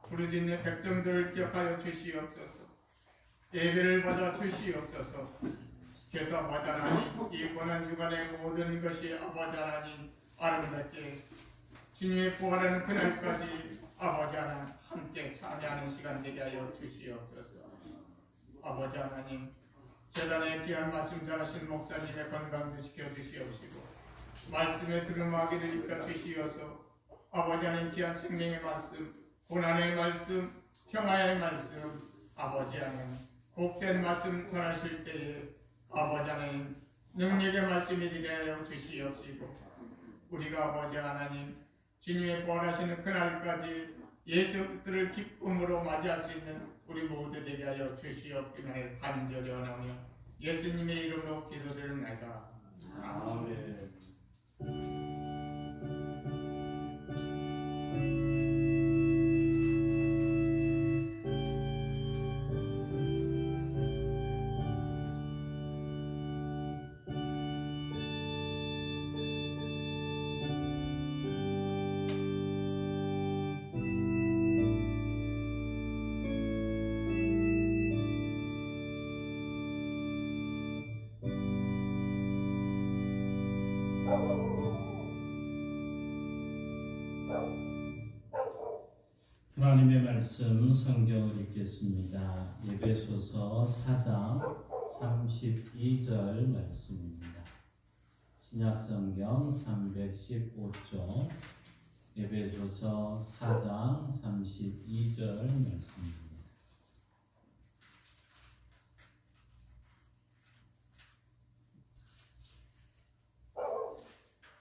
부르짖는 백성들을 기억하여 주시옵소서. 예배를 받아 주시옵소서. 그래서 아버지 하나님 이 고난주간의 모든 것이 아버지 하나님 아름답게 주님의 부활하는 그날까지 아버지 하나님 함께 찬양하는 시간 되게 하여 주시옵소서. 아버지 하나님 재단에 귀한 말씀 전하신 목사님의 건강도 지켜주시옵시고 말씀에 들음하기를 입혀 주시어서 아버지 하나님 귀한 생명의 말씀, 고난의 말씀, 평화의 말씀, 아버지 하나님 복된 말씀 전하실 때에 아버지 하나님 능력의 말씀이 되게 하여 주시옵시고 우리가 아버지 하나님 주님의 부활하시는 그날까지 예수들을 기쁨으로 맞이할 수 있는 우리 모두 되게 하여 주시옵기를 간절히 원하며 예수님의 이름으로 기도드립니다. 아멘. 하나님의 말씀 성경을 읽겠습니다. 에베소서 4장 32절 말씀입니다. 신약성경 315쪽 에베소서 4장 32절 말씀입니다.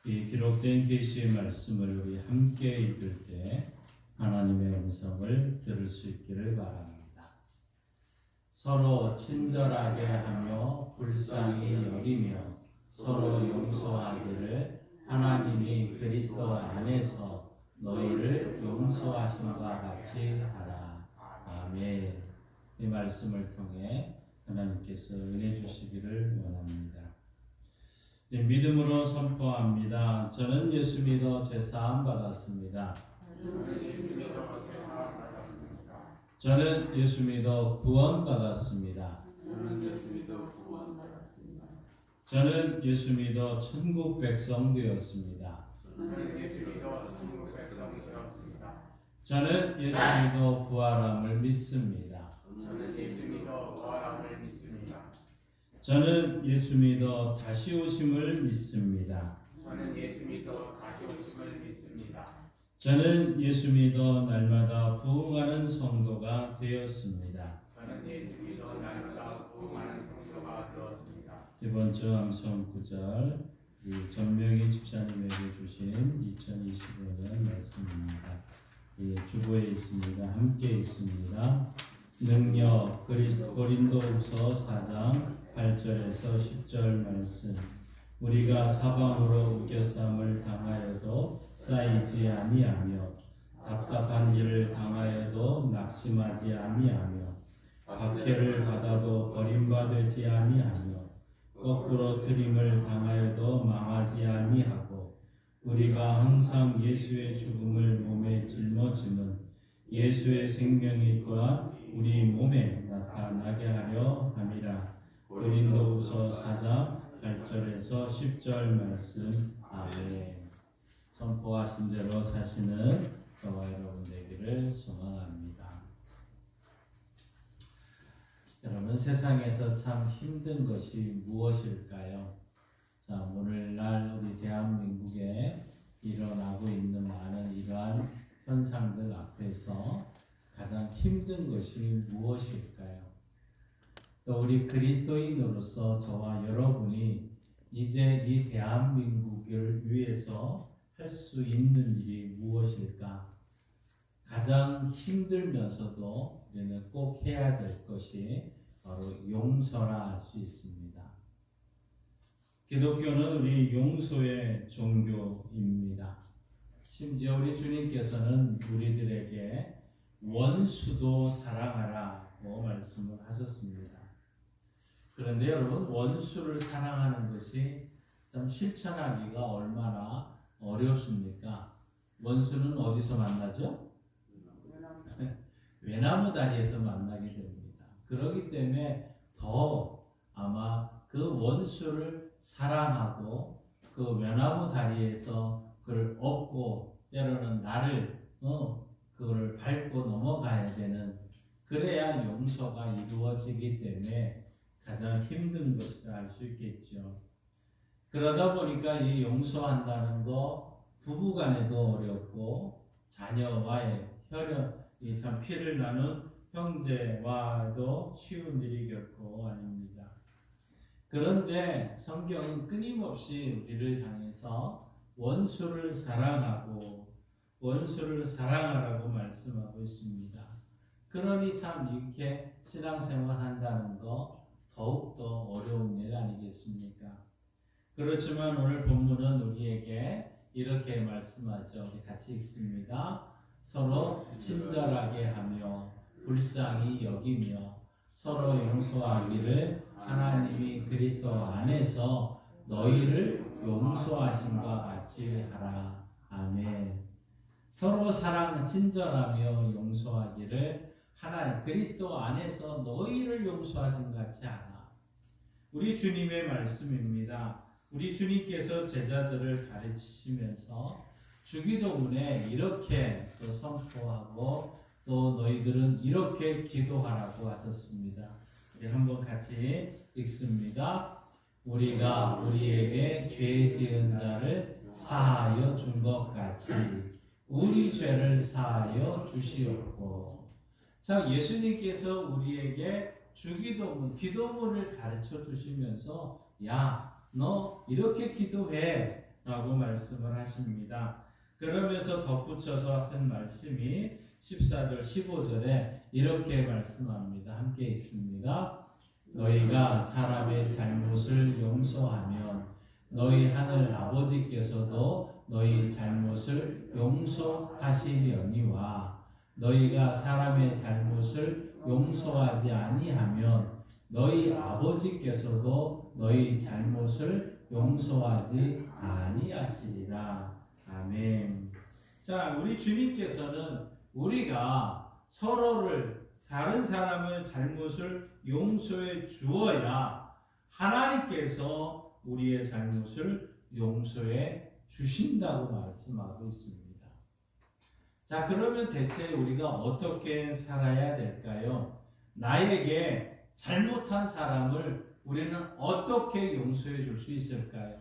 이 기록된 계시의 말씀을 우리 함께 읽을 때 하나님의 음성을 들을 수 있기를 바랍니다. 서로 친절하게 하며 불쌍히 여기며 서로 용서하기를 하나님이 그리스도 안에서 너희를 용서하심과 같이 하라. 아멘. 이 말씀을 통해 하나님께서 은혜 주시기를 원합니다. 믿음으로 선포합니다. 저는 예수 믿어 죄사함 받았습니다. 저는 예수 믿어 구원 받았습니다. 저는 예수 믿어 천국 백성 되었습니다. 저는 예수 믿어 부활함을 믿습니다. 저는 예수 믿어 다시 오심을 믿습니다. 저는 예수 믿어 날마다 부흥하는 성도가 되었습니다. 이번 주 암송 9절 전명희 집사님에게 주신 2025년 말씀입니다. 주보에 있습니다. 함께 있습니다. 능력 고린도후서 4장 8절에서 10절 말씀. 우리가 사방으로 우겨쌈을 당하여도 쌓이지 아니하며 답답한 일을 당하여도 낙심하지 아니하며 박해를 받아도 버림받지 아니하며 거꾸로 들임을 당하여도 망하지 아니하고 우리가 항상 예수의 죽음을 몸에 짊어짐은 예수의 생명이 또한 우리 몸에 나타나게 하려 함이라. 고린도후서 4장 8절에서 10절 말씀. 아멘. 선포하신 대로 사시는 저와 여러분 되기를 소망합니다. 여러분, 세상에서 참 힘든 것이 무엇일까요? 자, 오늘날 우리 대한민국에 일어나고 있는 많은 이러한 현상들 앞에서 가장 힘든 것이 무엇일까요? 또 우리 그리스도인으로서 저와 여러분이 이제 이 대한민국을 위해서 할 수 있는 일이 무엇일까? 가장 힘들면서도 우리는 꼭 해야 될 것이 바로 용서라 할 수 있습니다. 기독교는 우리 용서의 종교입니다. 심지어 우리 주님께서는 우리들에게 원수도 사랑하라고 말씀을 하셨습니다. 그런데 여러분, 원수를 사랑하는 것이 참 실천하기가 얼마나 어렵습니까? 원수는 어디서 만나죠? 외나무 다리에서 만나게 됩니다. 그렇기 때문에 더 아마 그 원수를 사랑하고 그 외나무 다리에서 그를 업고 때로는 나를 그걸 밟고 넘어가야 되는, 그래야 용서가 이루어지기 때문에 가장 힘든 것이라 할 수 있겠죠. 그러다 보니까 이 용서한다는 거 부부간에도 어렵고 자녀와의 혈연이 참 피를 나눈 형제와도 쉬운 일이 결코 아닙니다. 그런데 성경은 끊임없이 우리를 향해서 원수를 사랑하고 원수를 사랑하라고 말씀하고 있습니다. 그러니 참 이렇게 신앙생활 한다는 거 더욱더 어려운 일 아니겠습니까? 그렇지만 오늘 본문은 우리에게 이렇게 말씀하죠. 우리 같이 읽습니다. 서로 친절하게 하며 불쌍히 여기며 서로 용서하기를 하나님이 그리스도 안에서 너희를 용서하심과 같이 하라. 아멘. 서로 친절하며 용서하기를 하나님 그리스도 안에서 너희를 용서하심 같이 하라. 우리 주님의 말씀입니다. 우리 주님께서 제자들을 가르치시면서 주기도문에 이렇게 또 선포하고 또 너희들은 이렇게 기도하라고 하셨습니다. 우리 한번 같이 읽습니다. 우리가 우리에게 죄 지은 자를 사하여 준 것 같이 우리 죄를 사하여 주시옵고. 자, 예수님께서 우리에게 주기도문, 기도문을 가르쳐 주시면서 너 이렇게 기도해 라고 말씀을 하십니다. 그러면서 덧붙여서 하신 말씀이 14절 15절에 이렇게 말씀합니다. 함께 읽습니다. 너희가 사람의 잘못을 용서하면 너희 하늘 아버지께서도 너희 잘못을 용서하시려니와 너희가 사람의 잘못을 용서하지 아니하면 너희 아버지께서도 너희 잘못을 용서하지 아니하시리라. 아멘. 자, 우리 주님께서는 우리가 서로를 다른 사람의 잘못을 용서해 주어야 하나님께서 우리의 잘못을 용서해 주신다고 말씀하고 있습니다. 자, 그러면 대체 우리가 어떻게 살아야 될까요? 나에게 잘못한 사람을 우리는 어떻게 용서해 줄 수 있을까요?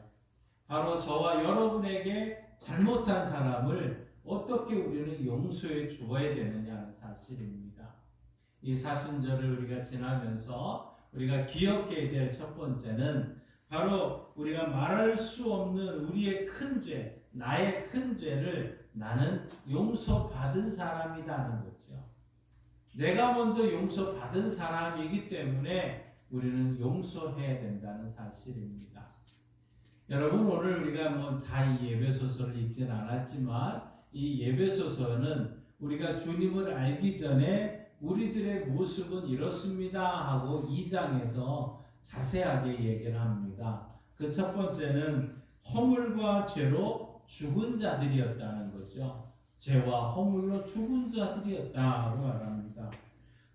바로 저와 여러분에게 잘못한 사람을 어떻게 우리는 용서해 주어야 되느냐는 사실입니다. 이 사순절을 우리가 지나면서 우리가 기억해야 될 첫 번째는 바로 우리가 말할 수 없는 우리의 큰 죄, 나의 큰 죄를 나는 용서받은 사람이라는 거죠. 내가 먼저 용서받은 사람이기 때문에 우리는 용서해야 된다는 사실입니다. 여러분, 오늘 우리가 다 이 예배소서를 읽진 않았지만 이 예배소서는 우리가 주님을 알기 전에 우리들의 모습은 이렇습니다 하고 2장에서 자세하게 얘기를 합니다. 그 첫 번째는 허물과 죄로 죽은 자들이었다는 거죠. 죄와 허물로 죽은 자들이었다고 말합니다.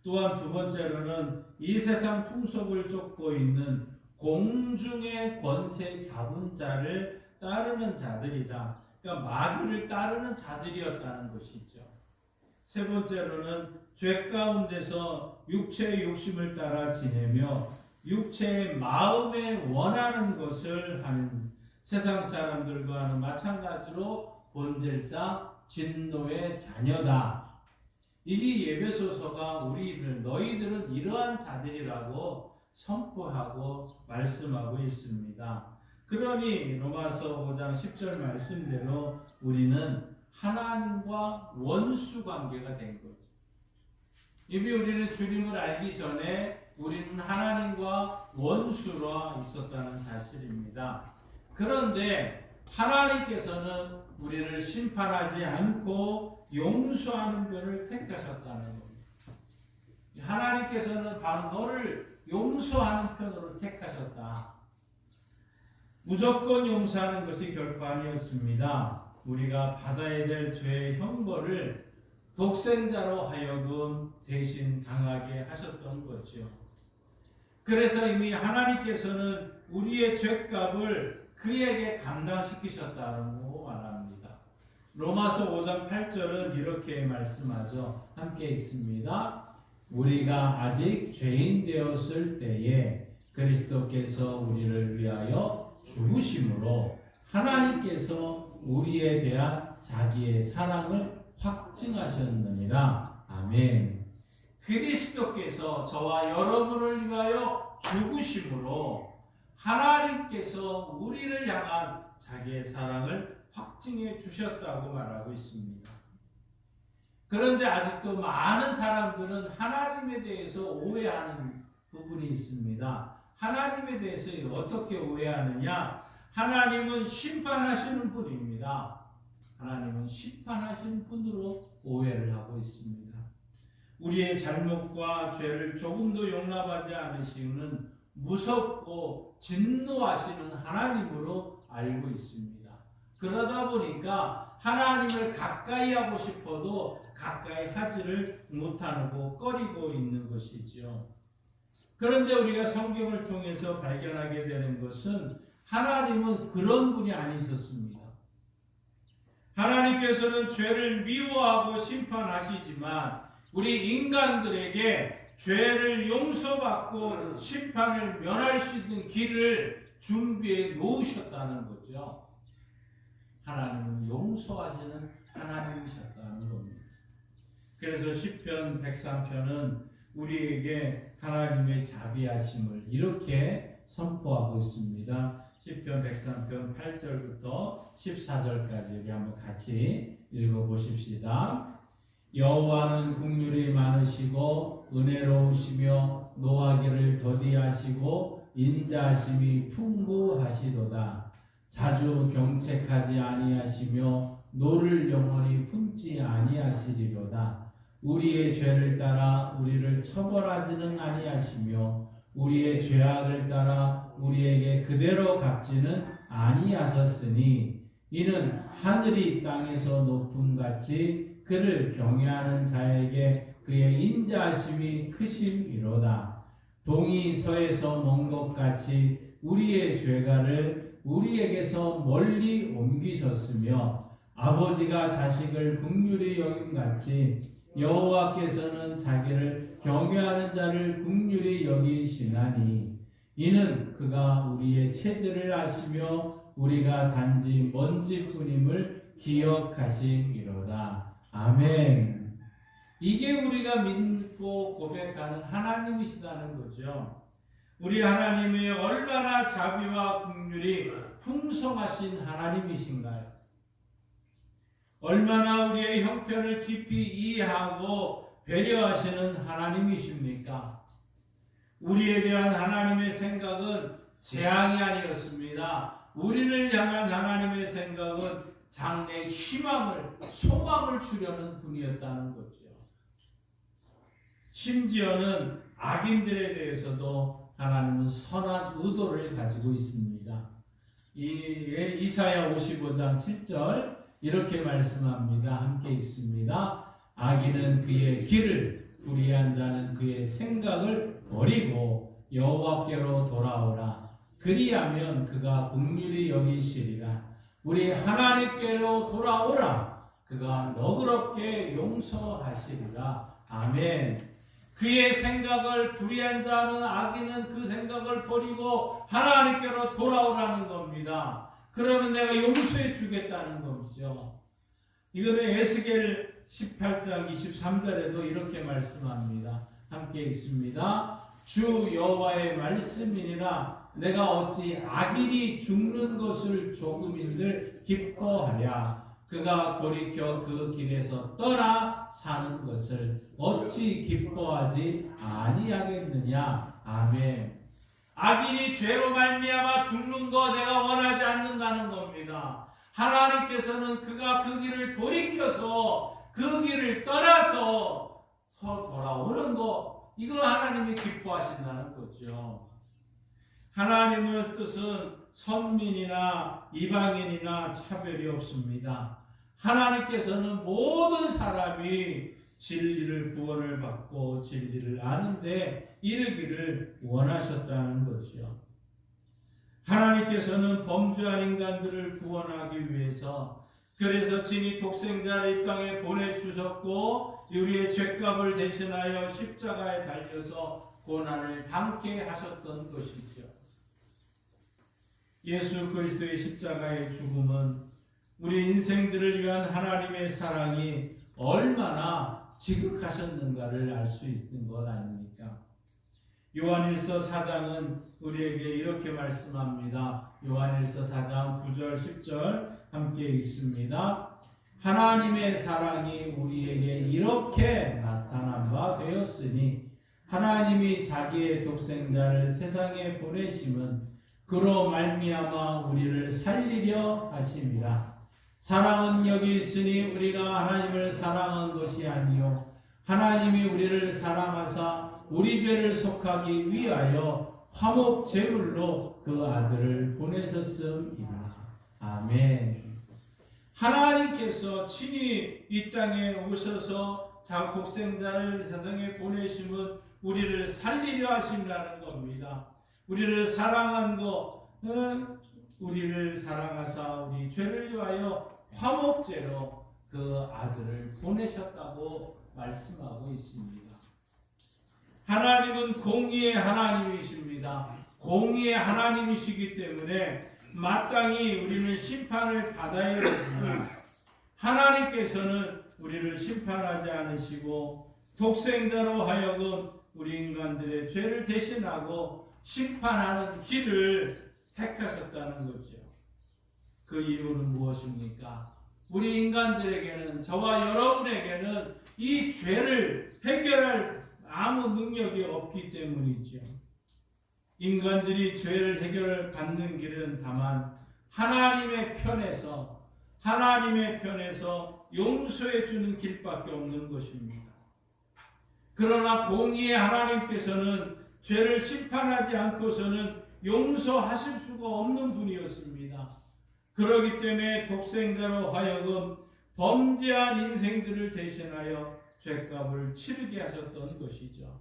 또한 두 번째로는 이 세상 풍속을 쫓고 있는 공중의 권세 잡은 자를 따르는 자들이다. 그러니까 마귀를 따르는 자들이었다는 것이죠. 세 번째로는 죄 가운데서 육체의 욕심을 따라 지내며 육체의 마음에 원하는 것을 하는 세상 사람들과는 마찬가지로 본질상 진노의 자녀다. 이게 예배소서가 너희들은 이러한 자들이라고 선포하고 말씀하고 있습니다. 그러니 로마서 5장 10절 말씀대로 우리는 하나님과 원수 관계가 된 거죠. 이미 우리는 주님을 알기 전에 우리는 하나님과 원수로 있었다는 사실입니다. 그런데 하나님께서는 우리를 심판하지 않고 용서하는 편을 택하셨다는 겁니다. 하나님께서는 바로 너를 용서하는 편으로 택하셨다. 무조건 용서하는 것이 결코 아니었습니다. 우리가 받아야 될 죄의 형벌을 독생자로 하여금 대신 당하게 하셨던 거죠. 그래서 이미 하나님께서는 우리의 죄값을 그에게 감당시키셨다고 말합니다. 로마서 5장 8절은 이렇게 말씀하죠. 함께 읽습니다. 우리가 아직 죄인 되었을 때에 그리스도께서 우리를 위하여 죽으심으로 하나님께서 우리에 대한 자기의 사랑을 확증하셨느니라. 아멘. 그리스도께서 저와 여러분을 위하여 죽으심으로 하나님께서 우리를 향한 자기의 사랑을 확증해 주셨다고 말하고 있습니다. 그런데 아직도 많은 사람들은 하나님에 대해서 오해하는 부분이 있습니다. 하나님에 대해서 어떻게 오해하느냐? 하나님은 심판하시는 분입니다. 하나님은 심판하시는 분으로 오해를 하고 있습니다. 우리의 잘못과 죄를 조금도 용납하지 않으시는 무섭고 진노하시는 하나님으로 알고 있습니다. 그러다 보니까 하나님을 가까이 하고 싶어도 가까이 하지를 못하고 꺼리고 있는 것이죠. 그런데 우리가 성경을 통해서 발견하게 되는 것은 하나님은 그런 분이 아니셨습니다. 하나님께서는 죄를 미워하고 심판하시지만 우리 인간들에게 죄를 용서받고 심판을 면할 수 있는 길을 준비해 놓으셨다는 거죠. 하나님은 용서하시는 하나님이셨다는 겁니다. 그래서 시편 103편은 우리에게 하나님의 자비하심을 이렇게 선포하고 있습니다. 시편 103편 8절부터 14절까지 우리 한번 같이 읽어보십시다. 여호와는 긍휼이 많으시고 은혜로우시며 노하기를 더디하시고 인자하심이 풍부하시도다. 자주 경책하지 아니하시며 노를 영원히 품지 아니하시리로다. 우리의 죄를 따라 우리를 처벌하지는 아니하시며 우리의 죄악을 따라 우리에게 그대로 갚지는 아니하셨으니 이는 하늘이 땅에서 높음같이 그를 경외하는 자에게 그의 인자하심이 크심이로다. 동이 서에서 먼 것 같이 우리의 죄가를 우리에게서 멀리 옮기셨으며 아버지가 자식을 긍휼히 여김같이 여호와께서는 자기를 경외하는 자를 긍휼히 여기시나니 이는 그가 우리의 체질을 아시며 우리가 단지 먼지뿐임을 기억하심이로다. 아멘. 이게 우리가 믿고 고백하는 하나님이시다는 거죠. 우리 하나님이 얼마나 자비와 긍휼이 풍성하신 하나님이신가요? 얼마나 우리의 형편을 깊이 이해하고 배려하시는 하나님이십니까? 우리에 대한 하나님의 생각은 재앙이 아니었습니다. 우리를 향한 하나님의 생각은 장래의 희망을, 소망을 주려는 분이었다는 거죠. 심지어는 악인들에 대해서도 하나님은 선한 의도를 가지고 있습니다. 이사야 55장 7절 이렇게 말씀합니다. 함께 읽습니다. 악인은 그의 길을, 불의한 자는 그의 생각을 버리고 여호와께로 돌아오라. 그리하면 그가 긍휼히 여기시리라. 우리 하나님께로 돌아오라. 그가 너그럽게 용서하시리라. 아멘. 그의 생각을, 불의한 자는, 악인은 그 생각을 버리고 하나님께로 돌아오라는 겁니다. 그러면 내가 용서해 주겠다는 거죠. 이거는 에스겔 18장 23절에도 이렇게 말씀합니다. 함께 읽습니다. 주 여호와의 말씀이니라. 내가 어찌 악인이 죽는 것을 조금인들 기뻐하랴. 그가 돌이켜 그 길에서 떠나 사는 것을 어찌 기뻐하지 아니하겠느냐. 아멘. 악인이 죄로 말미암아 죽는 거 내가 원하지 않는다는 겁니다. 하나님께서는 그가 그 길을 돌이켜서 그 길을 떠나서 돌아오는 거, 이거 하나님이 기뻐하신다는 거죠. 하나님의 뜻은 선민이나 이방인이나 차별이 없습니다. 하나님께서는 모든 사람이 진리를, 구원을 받고 진리를 아는데 이르기를 원하셨다는 거죠. 하나님께서는 범죄한 인간들을 구원하기 위해서, 그래서 친히 독생자를 이 땅에 보내주셨고 우리의 죄값을 대신하여 십자가에 달려서 고난을 당케 하셨던 것이죠. 예수 그리스도의 십자가의 죽음은 우리 인생들을 위한 하나님의 사랑이 얼마나 지극하셨는가를 알 수 있는 것 아닙니까? 요한일서 4장은 우리에게 이렇게 말씀합니다. 요한일서 4장 9절 10절 함께 읽습니다. 하나님의 사랑이 우리에게 이렇게 나타난 바 되었으니 하나님이 자기의 독생자를 세상에 보내심은 그로 말미암아 우리를 살리려 하심이라. 사랑은 여기 있으니 우리가 하나님을 사랑한 것이 아니요 하나님이 우리를 사랑하사 우리 죄를 속하기 위하여 화목 제물로 그 아들을 보내셨음이라. 아멘. 하나님께서 친히 이 땅에 오셔서 자 독생자를 세상에 보내심은 우리를 살리려 하심이라는 겁니다. 우리를 사랑한 것은 우리를 사랑하사 우리 죄를 위하여 화목제로 그 아들을 보내셨다고 말씀하고 있습니다. 하나님은 공의의 하나님이십니다. 공의의 하나님이시기 때문에 마땅히 우리는 심판을 받아야 됩니다. 하나님께서는 우리를 심판하지 않으시고 독생자로 하여금 우리 인간들의 죄를 대신하고 심판하는 길을 택하셨다는 거죠. 그 이유는 무엇입니까? 우리 인간들에게는, 저와 여러분에게는 이 죄를 해결할 아무 능력이 없기 때문이죠. 인간들이 죄를 해결받는 길은 다만 하나님의 편에서 용서해 주는 길밖에 없는 것입니다. 그러나 공의의 하나님께서는 죄를 심판하지 않고서는 용서하실 수가 없는 분이었습니다. 그렇기 때문에 독생자로 하여금 범죄한 인생들을 대신하여 죄값을 치르게 하셨던 것이죠.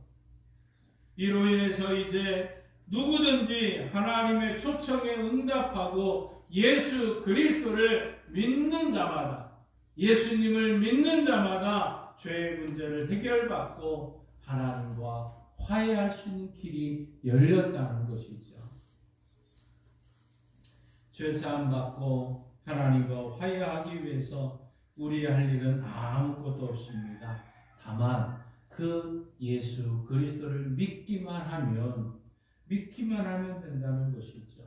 이로 인해서 이제 누구든지 하나님의 초청에 응답하고 예수 그리스도를 믿는 자마다, 예수님을 믿는 자마다 죄의 문제를 해결받고 하나님과 화해할 수 있는 길이 열렸다는 것이죠. 죄사함 받고 하나님과 화해하기 위해서 우리 할 일은 아무것도 없습니다. 다만 그 예수 그리스도를 믿기만 하면 된다는 것이죠.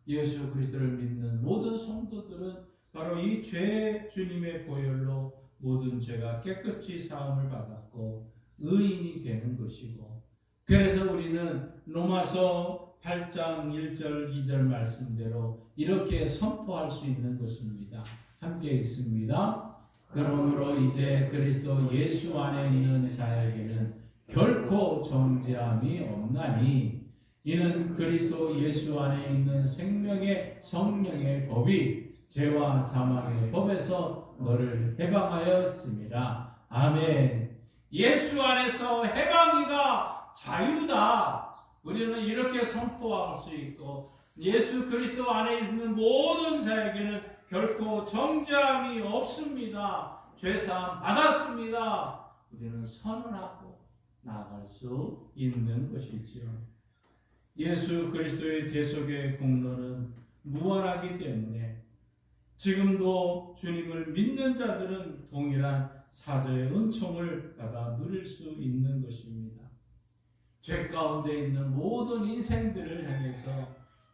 예수 그리스도를 믿는 모든 성도들은 바로 이 죄 주님의 보혈로 모든 죄가 깨끗이 사함을 받았고 의인이 되는 것이고, 그래서 우리는 로마서 8장 1절 2절 말씀대로 이렇게 선포할 수 있는 것입니다. 함께 읽습니다. 그러므로 이제 그리스도 예수 안에 있는 자에게는 결코 정죄함이 없나니 이는 그리스도 예수 안에 있는 생명의 성령의 법이 죄와 사망의 법에서 너를 해방하였습니다. 아멘. 예수 안에서 해방이다, 자유다. 우리는 이렇게 선포할 수 있고, 예수 그리스도 안에 있는 모든 자에게는 결코 정죄함이 없습니다. 죄사함 받았습니다. 우리는 선언하고 나아갈 수 있는 것이지요. 예수 그리스도의 대속의 공로는 무한하기 때문에 지금도 주님을 믿는 자들은 동일한 사죄의 은총을 받아 누릴 수 있는 것입니다. 죄 가운데 있는 모든 인생들을 향해서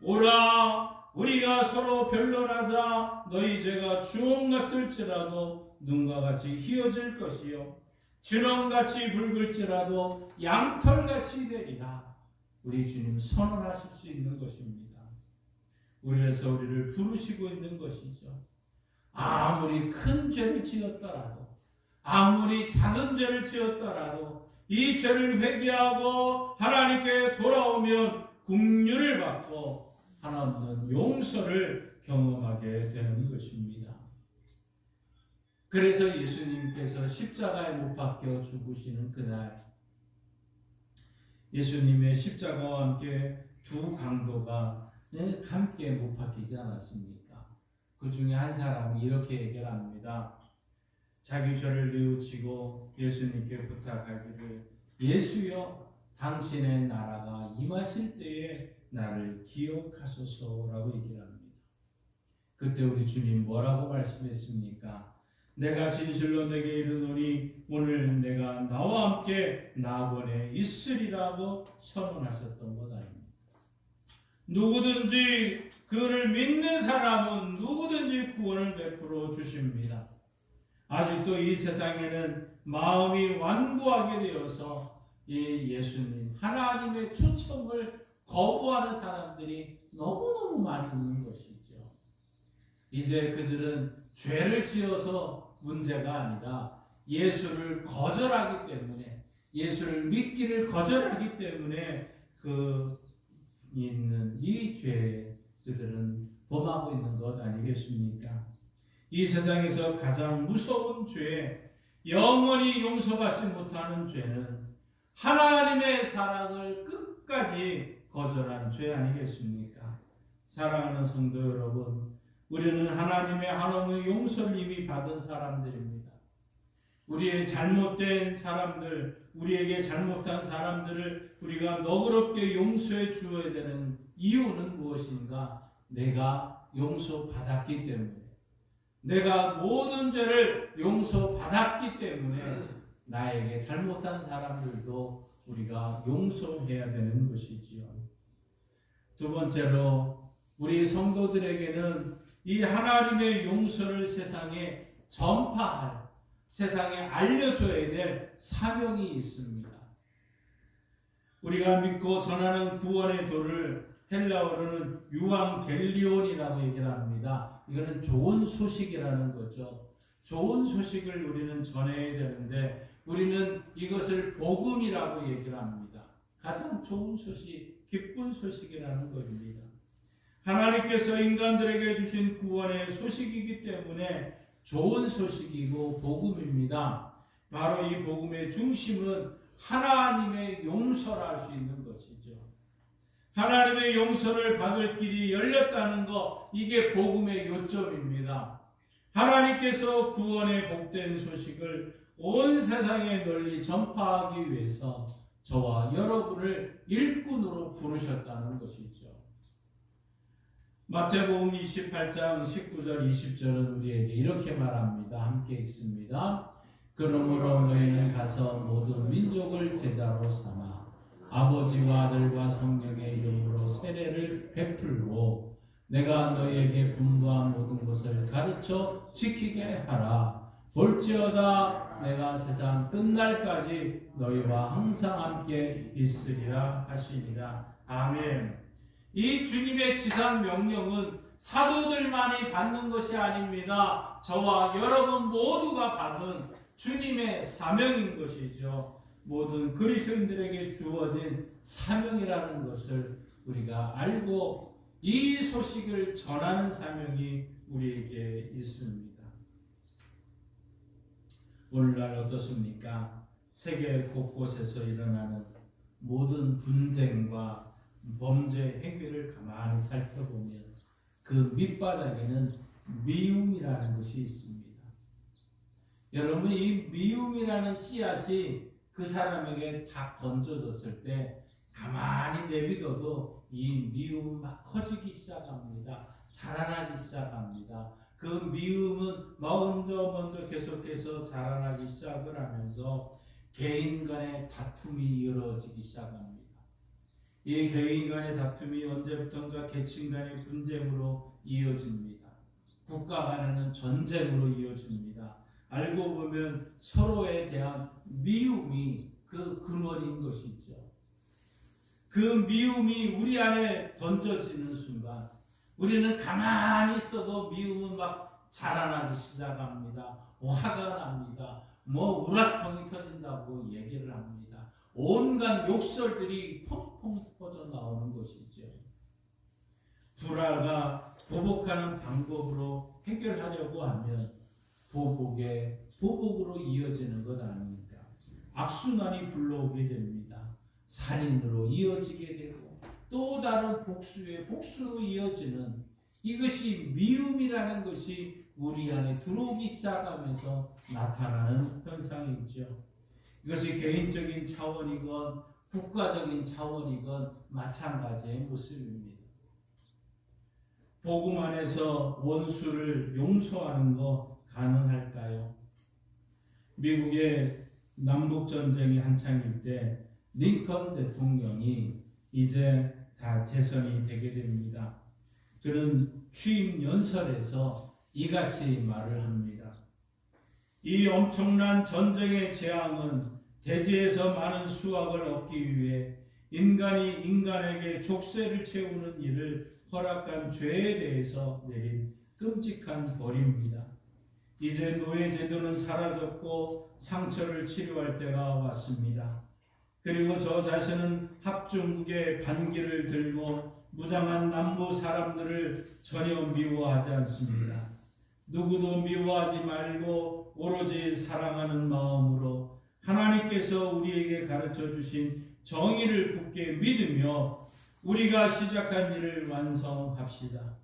오라, 우리가 서로 변론하자. 너희 죄가 주홍 같을지라도 눈과 같이 희어질 것이요 진홍같이 붉을지라도 양털같이 되리라. 우리 주님 선언하실 수 있는 것입니다. 그래서 우리를 부르시고 있는 것이죠. 아무리 큰 죄를 지었더라도, 아무리 작은 죄를 지었더라도 이 죄를 회개하고 하나님께 돌아오면 긍휼을 받고 하나님은 용서를 경험하게 되는 것입니다. 그래서 예수님께서 십자가에 못 박혀 죽으시는 그날, 예수님의 십자가와 함께 두 강도가 함께 못 박히지 않았습니까? 그 중에 한 사람이 이렇게 얘기를 합니다. 자기 죄를 뉘우치고 예수님께 부탁하기를, 예수여, 당신의 나라가 임하실 때에 나를 기억하소서라고 얘기를 합니다. 그때 우리 주님 뭐라고 말씀했습니까? 내가 진실로 내게 이르노니 오늘 내가 나와 함께 낙원에 있으리라고 선언하셨던 것 아닙니까? 누구든지 그를 믿는 사람은 누구든지 구원을 베풀어 주십니다. 아직도 이 세상에는 마음이 완고하게 되어서 이 예수님, 하나님의 초청을 거부하는 사람들이 너무너무 많이 있는 것이죠. 이제 그들은 죄를 지어서 문제가 아니라 예수를 거절하기 때문에, 예수를 믿기를 거절하기 때문에 그 있는 이 죄에 그들은 범하고 있는 것 아니겠습니까? 이 세상에서 가장 무서운 죄, 영원히 용서받지 못하는 죄는 하나님의 사랑을 끝까지 거절한 죄 아니겠습니까? 사랑하는 성도 여러분, 우리는 하나님의 한없는 용서를 이미 받은 사람들입니다. 우리의 잘못된 사람들, 우리에게 잘못한 사람들을 우리가 너그럽게 용서해 주어야 되는 이유는 무엇인가? 내가 용서받았기 때문에, 내가 모든 죄를 용서받았기 때문에 나에게 잘못한 사람들도 우리가 용서해야 되는 것이지요. 두 번째로 우리 성도들에게는 이 하나님의 용서를 세상에 전파할, 세상에 알려줘야 될 사명이 있습니다. 우리가 믿고 전하는 구원의 도를 헬라어로는 유앙겔리온이라고 얘기를 합니다. 이거는 좋은 소식이라는 거죠. 좋은 소식을 우리는 전해야 되는데 우리는 이것을 복음이라고 얘기를 합니다. 가장 좋은 소식, 기쁜 소식이라는 것입니다. 하나님께서 인간들에게 주신 구원의 소식이기 때문에 좋은 소식이고 복음입니다. 바로 이 복음의 중심은 하나님의 용서를 할 수 있는 것이죠. 하나님의 용서를 받을 길이 열렸다는 것, 이게 복음의 요점입니다. 하나님께서 구원의 복된 소식을 온 세상에 널리 전파하기 위해서 저와 여러분을 일꾼으로 부르셨다는 것이죠. 마태복음 28장 19절 20절은 우리에게 이렇게 말합니다. 함께 읽습니다. 그러므로 너희는 가서 모든 민족을 제자로 삼아 아버지와 아들과 성령의 이름으로 세례를 베풀고 내가 너희에게 분부한 모든 것을 가르쳐 지키게 하라. 볼지어다 내가 세상 끝날까지 너희와 항상 함께 있으리라 하시니라. 아멘. 이 주님의 지상 명령은 사도들만이 받는 것이 아닙니다. 저와 여러분 모두가 받은 주님의 사명인 것이죠. 모든 그리스도인들에게 주어진 사명이라는 것을 우리가 알고 이 소식을 전하는 사명이 우리에게 있습니다. 오늘날 어떻습니까? 세계 곳곳에서 일어나는 모든 분쟁과 범죄 행위를 가만히 살펴보면 그 밑바닥에는 미움이라는 것이 있습니다. 여러분, 이 미움이라는 씨앗이 그 사람에게 딱 던져졌을 때 가만히 내비둬도 이 미움은 막 커지기 시작합니다. 자라나기 시작합니다. 그 미움은 먼저 계속해서 자라나기 시작을 하면서 개인 간의 다툼이 이루어지기 시작합니다. 이 개인 간의 다툼이 언제부턴가 계층 간의 분쟁으로 이어집니다. 국가 간에는 전쟁으로 이어집니다. 알고 보면 서로에 대한 미움이 그 근원인 것이죠. 그 미움이 우리 안에 던져지는 순간 우리는 가만히 있어도 미움은 막 자라나기 시작합니다. 화가 납니다. 우라통이 터진다고 얘기를 합니다. 온갖 욕설들이 펑펑 터져 나오는 것이죠. 불화가 보복하는 방법으로 해결하려고 하면 보복으로 이어지는 것 아닙니까? 악순환이 불러오게 됩니다. 살인으로 이어지게 되고 또 다른 복수로 이어지는 이것이 미움이라는 것이 우리 안에 들어오기 시작하면서 나타나는 현상이죠. 이것이 개인적인 차원이건 국가적인 차원이건 마찬가지의 모습입니다. 복음 안에서 원수를 용서하는 거 가능할까요? 미국의 남북전쟁이 한창일 때 링컨 대통령이 이제 다 재선이 되게 됩니다. 그는 취임 연설에서 이같이 말을 합니다. 이 엄청난 전쟁의 재앙은 대지에서 많은 수확을 얻기 위해 인간이 인간에게 족쇄를 채우는 일을 허락한 죄에 대해서 내린 끔찍한 벌입니다. 이제 노예 제도는 사라졌고 상처를 치료할 때가 왔습니다. 그리고 저 자신은 합중국의 반기를 들고 무장한 남부 사람들을 전혀 미워하지 않습니다. 누구도 미워하지 말고 오로지 사랑하는 마음으로 하나님께서 우리에게 가르쳐 주신 정의를 굳게 믿으며 우리가 시작한 일을 완성합시다.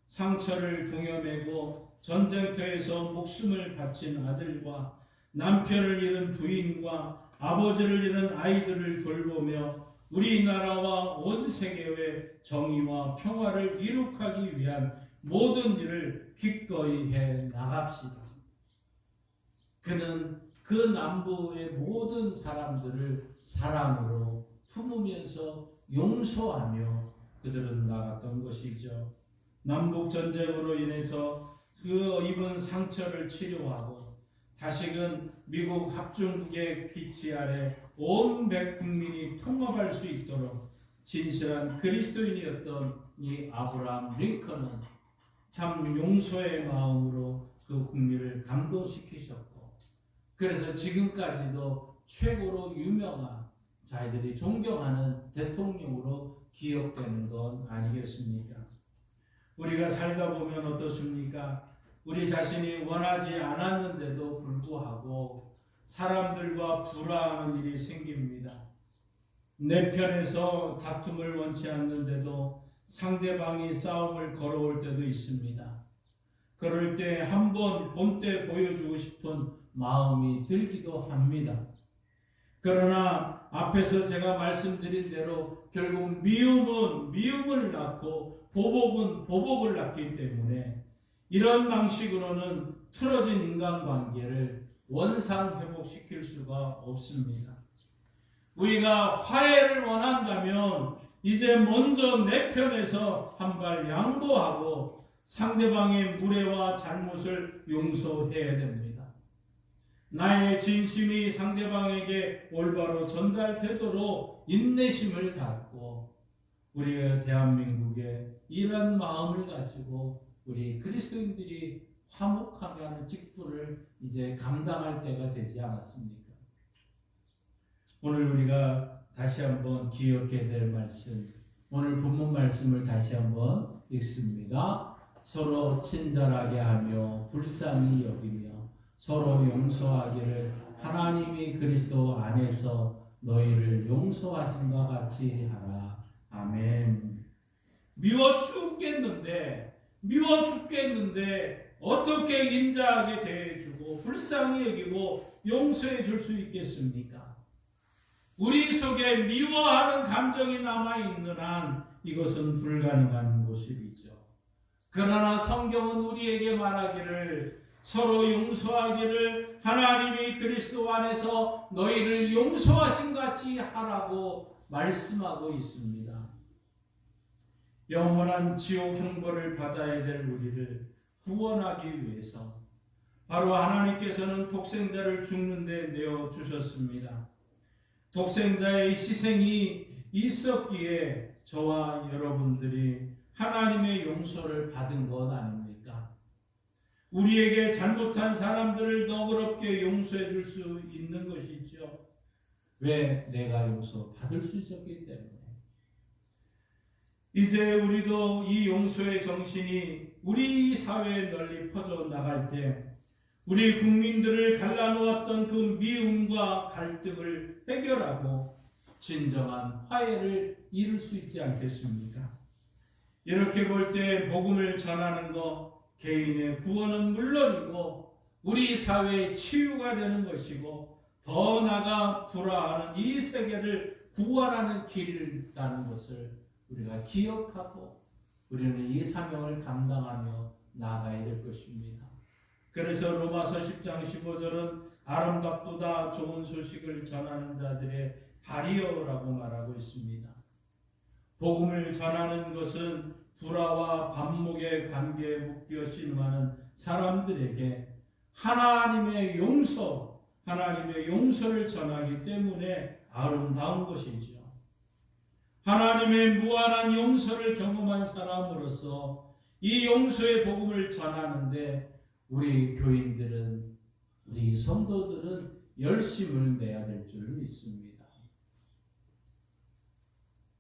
상처를 동여매고 전쟁터에서 목숨을 바친 아들과 남편을 잃은 부인과 아버지를 잃은 아이들을 돌보며 우리나라와 온 세계의 정의와 평화를 이룩하기 위한 모든 일을 기꺼이 해 나갑시다. 그는 그 남부의 모든 사람들을 사랑으로 품으면서 용서하며 그들은 나갔던 것이죠. 남북 전쟁으로 인해서 그 입은 상처를 치료하고 다시금 미국 합중국의 기치 아래 온 백국민이 통합할 수 있도록 진실한 그리스도인이었던 이 아브라함 링컨은 참 용서의 마음으로 그 국민을 감동시키셨고 그래서 지금까지도 최고로 유명한 자기들이 존경하는 대통령으로 기억되는 건 아니겠습니까? 우리가 살다 보면 어떻습니까? 우리 자신이 원하지 않았는데도 불구하고 사람들과 불화하는 일이 생깁니다. 내 편에서 다툼을 원치 않는데도 상대방이 싸움을 걸어올 때도 있습니다. 그럴 때 한번 본때 보여주고 싶은 마음이 들기도 합니다. 그러나 앞에서 제가 말씀드린 대로 결국 미움은 미움을 낳고 보복은 보복을 낳기 때문에 이런 방식으로는 틀어진 인간관계를 원상회복시킬 수가 없습니다. 우리가 화해를 원한다면 이제 먼저 내 편에서 한 발 양보하고 상대방의 무례와 잘못을 용서해야 됩니다. 나의 진심이 상대방에게 올바로 전달되도록 인내심을 갖고 우리 대한민국에 이런 마음을 가지고 우리 그리스도인들이 화목하게 하는 직분을 이제 감당할 때가 되지 않았습니까? 오늘 우리가 다시 한번 기억해야 될 말씀, 오늘 본문 말씀을 다시 한번 읽습니다. 서로 친절하게 하며 불쌍히 여기며 서로 용서하기를 하나님이 그리스도 안에서 너희를 용서하신과 같이 하라. 아멘. 미워 죽겠는데 어떻게 인자하게 대해주고 불쌍히 여기고 용서해 줄 수 있겠습니까? 우리 속에 미워하는 감정이 남아있는 한 이것은 불가능한 모습이죠. 그러나 성경은 우리에게 말하기를 서로 용서하기를 하나님이 그리스도 안에서 너희를 용서하신 같이 하라고 말씀하고 있습니다. 영원한 지옥 형벌을 받아야 될 우리를 구원하기 위해서 바로 하나님께서는 독생자를 죽는 데 내어주셨습니다. 독생자의 희생이 있었기에 저와 여러분들이 하나님의 용서를 받은 것 아닙니까? 우리에게 잘못한 사람들을 너그럽게 용서해 줄 수 있는 것이죠. 왜? 내가 용서 받을 수 있었기 때문에. 이제 우리도 이 용서의 정신이 우리 사회에 널리 퍼져 나갈 때 우리 국민들을 갈라놓았던 그 미움과 갈등을 해결하고 진정한 화해를 이룰 수 있지 않겠습니까? 이렇게 볼 때 복음을 전하는 것, 개인의 구원은 물론이고 우리 사회의 치유가 되는 것이고 더 나아가 불화하는 이 세계를 구원하는 길이라는 것을 우리가 기억하고 우리는 이 사명을 감당하며 나아가야 될 것입니다. 그래서 로마서 10장 15절은 아름답도다 좋은 소식을 전하는 자들의 발이여라고 말하고 있습니다. 복음을 전하는 것은 불화와 반목의 관계에 묶여 신음하는 사람들에게 하나님의 용서를 전하기 때문에 아름다운 것이죠. 하나님의 무한한 용서를 경험한 사람으로서 이 용서의 복음을 전하는데 우리 교인들은, 우리 성도들은 열심을 내야 될 줄 믿습니다.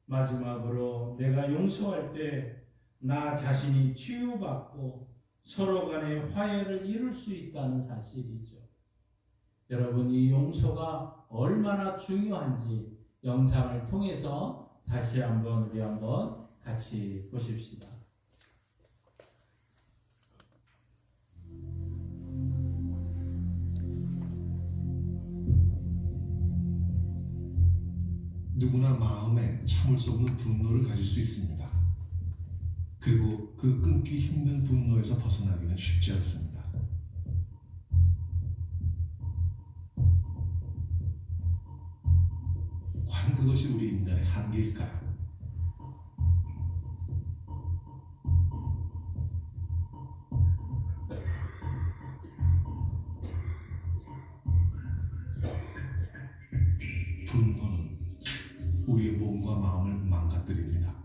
마지막으로 내가 용서할 때 나 자신이 치유받고 서로 간의 화해를 이룰 수 있다는 사실이죠. 여러분, 이 용서가 얼마나 중요한지 영상을 통해서 다시 한번 우리 한번 같이 보십시다. 누구나 마음에 참을 수 없는 분노를 가질 수 있습니다. 그리고 그 끊기 힘든 분노에서 벗어나기는 쉽지 않습니다. 과연 그것이 우리 인간의 한계일까요? 분노는 우리의 몸과 마음을 망가뜨립니다.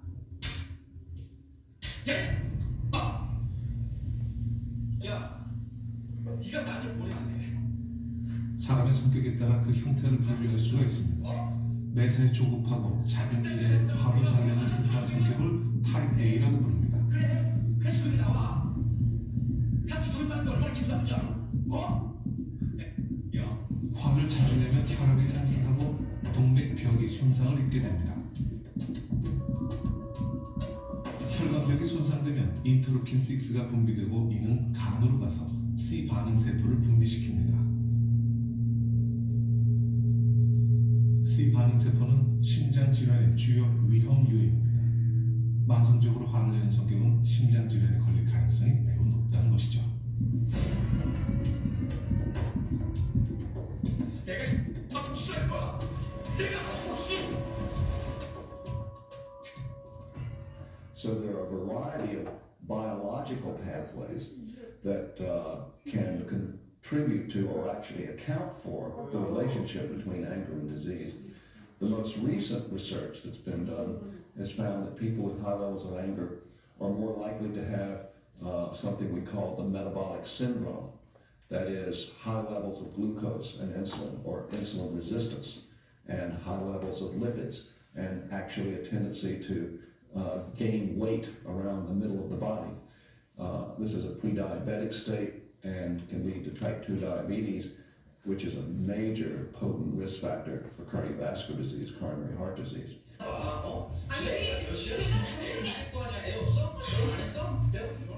야, 네가 나한테 뭐라 하네? 사람의 성격에 따라 그 형태를 분류할 수가 있습니다. 매사에 조급하고 작은 일에 화도 잘 내는 급한 성격을 타입 A라고 부릅니다. 그래서 그게 나와. 30분만 얼마나 기분 나쁘지 않아? 야, 화를 자주 내면 혈압이 상승하고 동맥벽이 손상을 입게 됩니다. 혈관벽이 손상되면 인터루킨 6가 분비되고 이는 간으로 가서 C 반응 세포를 분비시킵니다. C 반응 세포는 심장 질환의 주요 위험 요인입니다. 만성적으로 화를 내는 성격은 심장 질환에 걸릴 가능성이 매우 높다는 것이죠. 내가 복수할 거야. 내가 복수. So there are a variety of biological pathways that can contribute to or actually account for the relationship between anger and disease. The most recent research that's been done has found that people with high levels of anger are more likely to have something we call the metabolic syndrome. That is, high levels of glucose and insulin, or insulin resistance. and high levels of lipids, and actually a tendency to gain weight around the middle of the body. This is a pre-diabetic state and can lead to type 2 diabetes, which is a major potent risk factor for cardiovascular disease, coronary heart disease.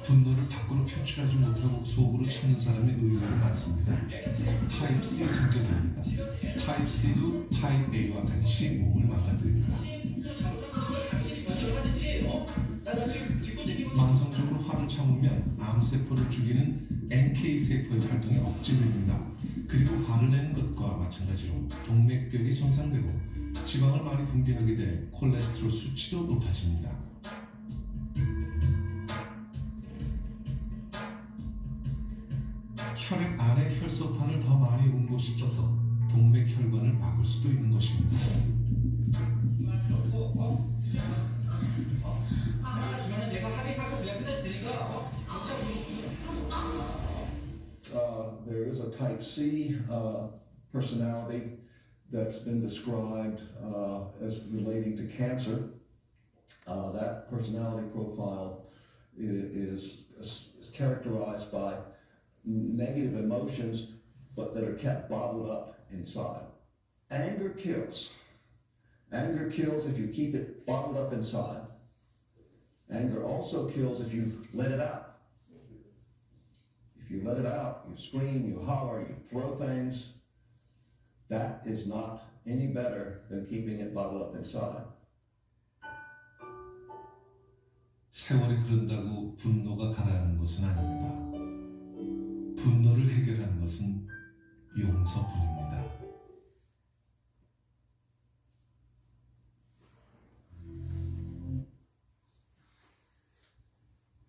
분노를 밖으로 표출하지 못하고 속으로 참는 사람이 의외로 많습니다. 타입 C 성격입니다. 타입 C도 타입 A와 같이 몸을 망가뜨립니다. 만성적으로 화를 참으면 암세포를 죽이는 NK세포의 활동이 억제됩니다. 그리고 화를 내는 것과 마찬가지로 동맥벽이 손상되고 지방을 많이 분비하게 돼 콜레스테롤 수치도 높아집니다. 혈액 안에 혈소판을 더 많이 응고시켜서 동맥혈관을 막을 수도 있는 것입니다. There is a type C personality that's been described as relating to cancer. That personality profile is characterized by negative emotions, but that are kept bottled up inside. Anger kills. Anger kills if you keep it bottled up inside. Anger also kills if you let it out. If you let it out, you scream, you holler, you throw things, that is not any better than keeping it bottled up inside. 세월이 흐른다고 분노가 가라앉는 것은 아닙니다. 분노를 해결하는 것은 용서뿐입니다.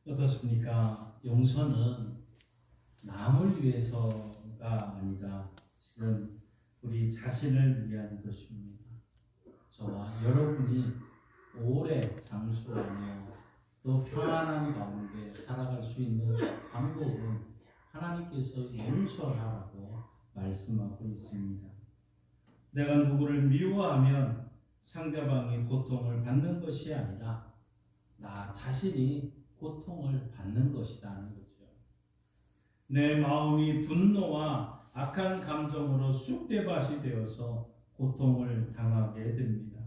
어떻습니까? 용서는 남을 위해서가 아니라 실은 우리 자신을 위한 것입니다. 저와 여러분이 오래 장수하며 또 평안한 가운데 살아갈 수 있는 방법은 하나님께서 용서하라고 말씀하고 있습니다. 내가 누구를 미워하면 상대방이 고통을 받는 것이 아니라 나 자신이 고통을 받는 것이라는 거죠. 내 마음이 분노와 악한 감정으로 쑥대밭이 되어서 고통을 당하게 됩니다.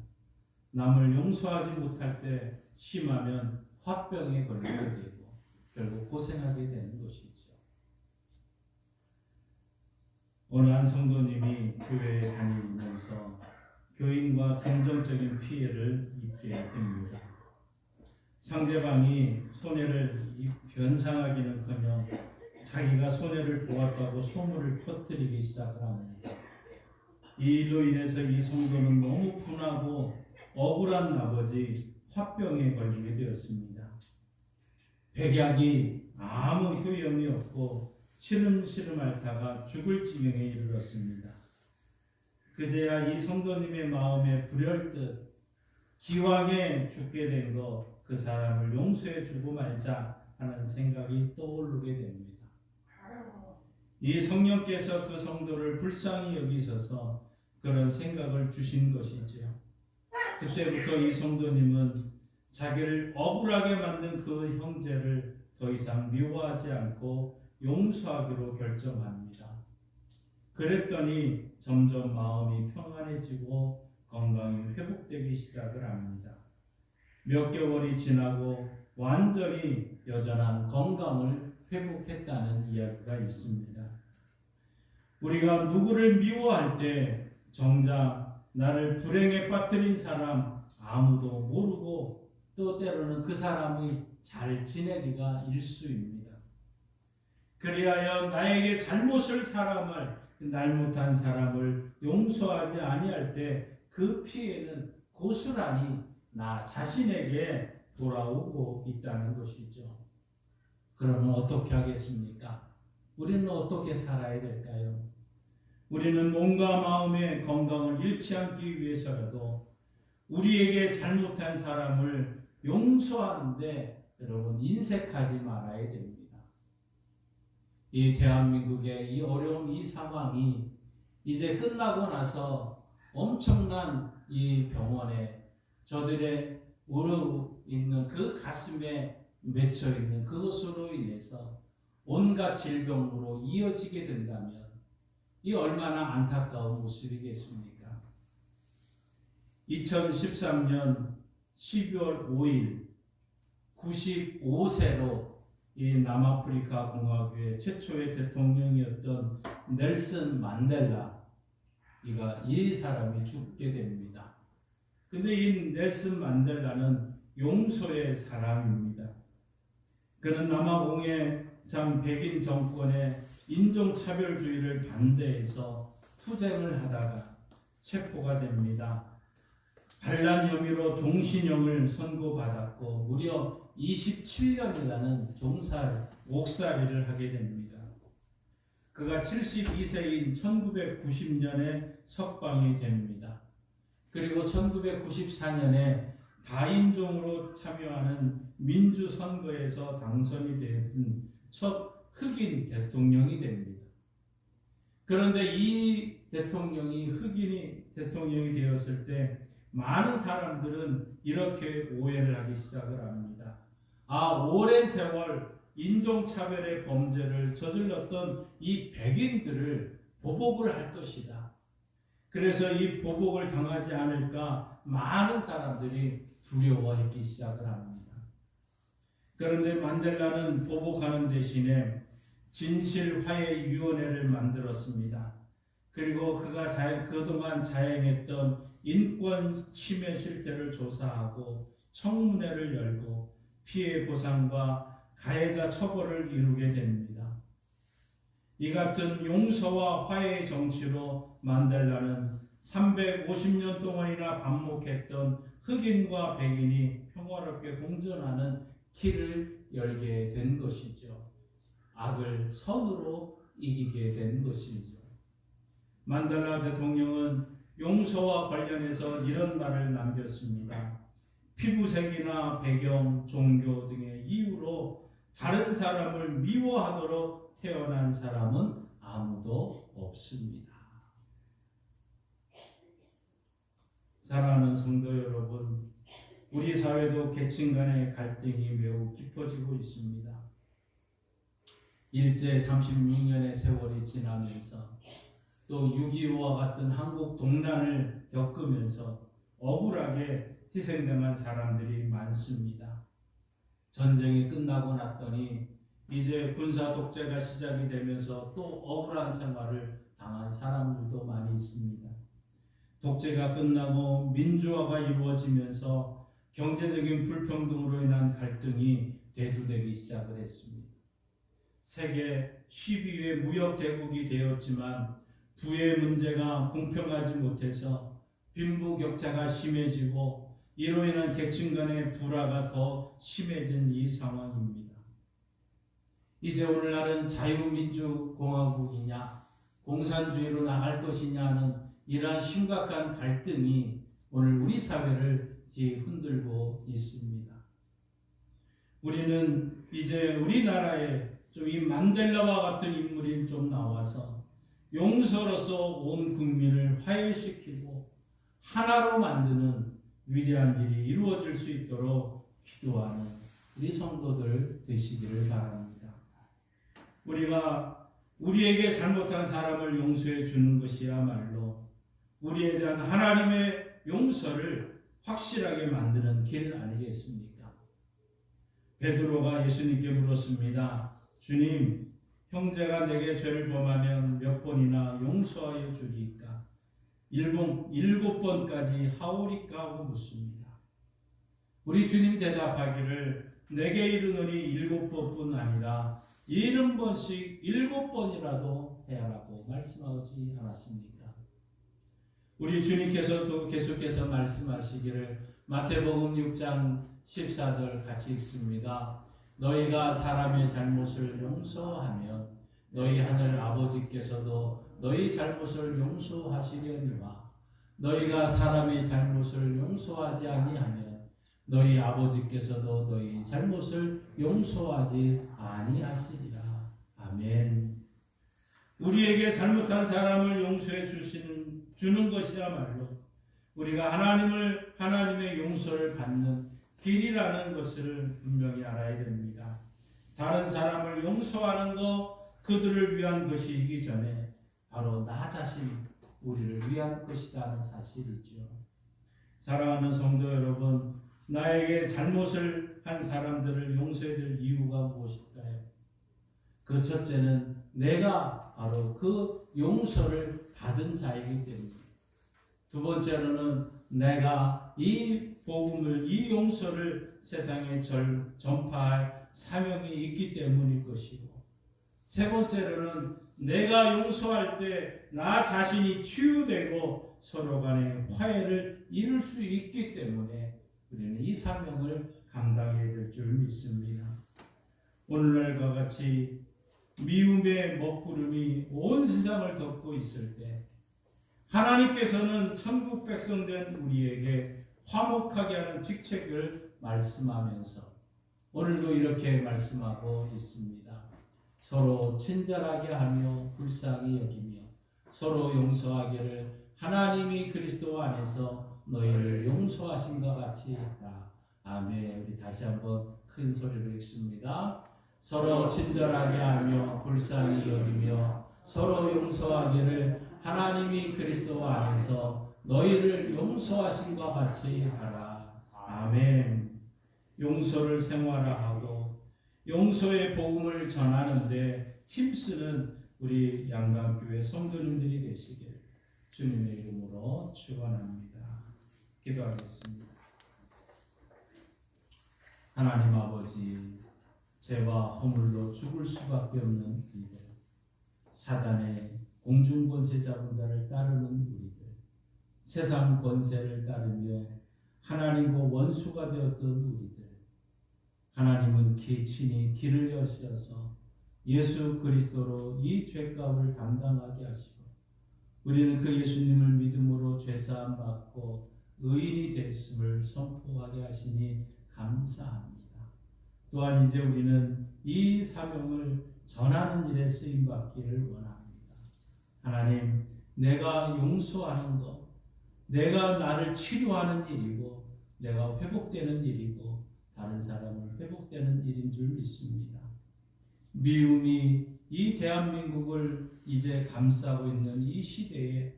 남을 용서하지 못할 때 심하면 화병에 걸리게 되고 결국 고생하게 되는 것이죠. 어느 한 성도님이 교회에 다니면서 교인과 긍정적인 피해를 입게 됩니다. 상대방이 손해를 변상하기는커녕 자기가 손해를 보았다고 소문을 퍼뜨리기 시작을 합니다. 이 일로 인해서 이 성도는 너무 분하고 억울한 나머지 화병에 걸리게 되었습니다. 백약이 아무 효용이 없고 시름시름 앓다가 죽을 지경에 이르렀습니다. 그제야 이 성도님의 마음에 불혈듯 기왕에 죽게 된 거 그 사람을 용서해 주고 말자 하는 생각이 떠오르게 됩니다. 이 성령께서 그 성도를 불쌍히 여기셔서 그런 생각을 주신 것이지요. 그때부터 이 성도님은 자기를 억울하게 만든 그 형제를 더 이상 미워하지 않고 용서하기로 결정합니다. 그랬더니 점점 마음이 평안해지고 건강이 회복되기 시작을 합니다. 몇 개월이 지나고 완전히 여전한 건강을 회복했다는 이야기가 있습니다. 우리가 누구를 미워할 때 정작 나를 불행에 빠뜨린 사람 아무도 모르고 또 때로는 그 사람이 잘 지내기가 일쑤입니다. 그리하여 나에게 잘못을 잘못한 사람을 용서하지 아니할 때 그 피해는 고스란히 나 자신에게 돌아오고 있다는 것이죠. 그러면 어떻게 하겠습니까? 우리는 어떻게 살아야 될까요? 우리는 몸과 마음의 건강을 잃지 않기 위해서라도 우리에게 잘못한 사람을 용서하는데 여러분 인색하지 말아야 됩니다. 이 대한민국의 이 어려운 이 상황이 이제 끝나고 나서 엄청난 이 병원에 저들의 우러 있는 그 가슴에 맺혀 있는 그것으로 인해서 온갖 질병으로 이어지게 된다면 이 얼마나 안타까운 모습이겠습니까? 2013년 12월 5일 95세로 이 남아프리카 공화국의 최초의 대통령이었던 넬슨 만델라 이 사람이 죽게 됩니다. 근데 이 넬슨 만델라는 용서의 사람입니다. 그는 남아공의 백인 정권의 인종차별주의를 반대해서 투쟁을 하다가 체포가 됩니다. 반란 혐의로 종신형을 선고받았고 무려 27년이라는 옥살이를 하게 됩니다. 그가 72세인 1990년에 석방이 됩니다. 그리고 1994년에 다인종으로 참여하는 민주선거에서 당선이 된 첫 흑인 대통령이 됩니다. 그런데 이 대통령이 흑인이 대통령이 되었을 때 많은 사람들은 이렇게 오해를 하기 시작을 합니다. 오랜 세월 인종차별의 범죄를 저질렀던 이 백인들을 보복을 할 것이다. 그래서 이 보복을 당하지 않을까 많은 사람들이 두려워하기 시작을 합니다. 그런데 만델라는 보복하는 대신에 진실화해위원회를 만들었습니다. 그리고 그가 그동안 자행했던 인권 침해 실태를 조사하고 청문회를 열고 피해 보상과 가해자 처벌을 이루게 됩니다. 이 같은 용서와 화해의 정치로 만델라는 350년 동안이나 반복했던 흑인과 백인이 평화롭게 공존하는 길을 열게 된 것이죠. 악을 선으로 이기게 된 것이죠. 만델라 대통령은 용서와 관련해서 이런 말을 남겼습니다. 피부색이나 배경, 종교 등의 이유로 다른 사람을 미워하도록 태어난 사람은 아무도 없습니다. 사랑하는 성도 여러분, 우리 사회도 계층 간의 갈등이 매우 깊어지고 있습니다. 일제 36년의 세월이 지나면서 또 6.25와 같은 한국 동란을 겪으면서 억울하게 희생당한 사람들이 많습니다. 전쟁이 끝나고 났더니 이제 군사 독재가 시작이 되면서 또 억울한 생활을 당한 사람들도 많이 있습니다. 독재가 끝나고 민주화가 이루어지면서 경제적인 불평등으로 인한 갈등이 대두되기 시작을 했습니다. 세계 12위 무역 대국이 되었지만 부의 문제가 공평하지 못해서 빈부격차가 심해지고 이로 인한 계층 간의 불화가 더 심해진 이 상황입니다. 이제 오늘날은 자유민주공화국이냐 공산주의로 나갈 것이냐는 이러한 심각한 갈등이 오늘 우리 사회를 흔들고 있습니다. 우리는 이제 우리나라에 좀 이 만델라와 같은 인물이 좀 나와서 용서로서 온 국민을 화해시키고 하나로 만드는 위대한 일이 이루어질 수 있도록 기도하는 우리 성도들 되시기를 바랍니다. 우리가 우리에게 잘못한 사람을 용서해 주는 것이야말로 우리에 대한 하나님의 용서를 확실하게 만드는 길 아니겠습니까? 베드로가 예수님께 물었습니다. 주님, 형제가 내게 죄를 범하면 몇 번이나 용서하여 주리이까? 7번까지 하오리까 하고 묻습니다. 우리 주님 대답하기를 내게 이르노니 7번뿐 아니라 70번씩 7번이라도 해야라고 말씀하지 않았습니까? 우리 주님께서도 계속해서 말씀하시기를 마태복음 6장 14절 같이 읽습니다. 너희가 사람의 잘못을 용서하면 너희 하늘 아버지께서도 너희 잘못을 용서하시려니와 너희가 사람의 잘못을 용서하지 아니하면 너희 아버지께서도 너희 잘못을 용서하지 아니하시리라. 아멘. 우리에게 잘못한 사람을 용서해 주는 것이야말로 우리가 하나님의 용서를 받는 길이라는 것을 분명히 알아야 됩니다. 다른 사람을 용서하는 것, 그들을 위한 것이기 전에 바로 나 자신, 우리를 위한 것이라는 사실이죠. 사랑하는 성도 여러분, 나에게 잘못을 한 사람들을 용서해야 될 이유가 무엇일까요? 그 첫째는 내가 바로 그 용서를 받은 자이기 때문입니다. 두 번째로는 내가 이 복음을, 이 용서를 세상에 전파할 사명이 있기 때문일 것이고, 세 번째로는 내가 용서할 때 나 자신이 치유되고 서로 간의 화해를 이룰 수 있기 때문에 우리는 이 사명을 감당해야 될 줄 믿습니다. 오늘날과 같이 미움의 먹구름이 온 세상을 덮고 있을 때 하나님께서는 천국 백성된 우리에게 화목하게 하는 직책을 말씀하면서 오늘도 이렇게 말씀하고 있습니다. 서로 친절하게 하며 불쌍히 여기며 서로 용서하기를 하나님이 그리스도 안에서 너희를 용서하신 것 같이 하라. 아멘. 우리 다시 한번 큰 소리로 읽습니다. 서로 친절하게 하며 불쌍히 여기며 서로 용서하기를 하나님이 그리스도 안에서 너희를 용서하신 것 같이 하라. 아멘. 용서를 생활화하고 용서의 복음을 전하는데 힘쓰는 우리 양강교회 성도님들이 되시길 주님의 이름으로 축원합니다. 기도하겠습니다. 하나님 아버지, 죄와 허물로 죽을 수밖에 없는 우리들, 사단의 공중권세 잡은 자를 따르는 우리들, 세상 권세를 따르며 하나님과 원수가 되었던 우리들, 하나님은 친히 길을 여셔서 예수 그리스도로 이 죄값을 담당하게 하시고 우리는 그 예수님을 믿음으로 죄사함 받고 의인이 됐음을 선포하게 하시니 감사합니다. 또한 이제 우리는 이 사명을 전하는 일에 쓰임 받기를 원합니다. 하나님, 내가 용서하는 것, 내가 나를 치료하는 일이고 내가 회복되는 일이고 다른 사람을 회복되는 일인 줄 믿습니다. 미움이 이 대한민국을 이제 감싸고 있는 이 시대에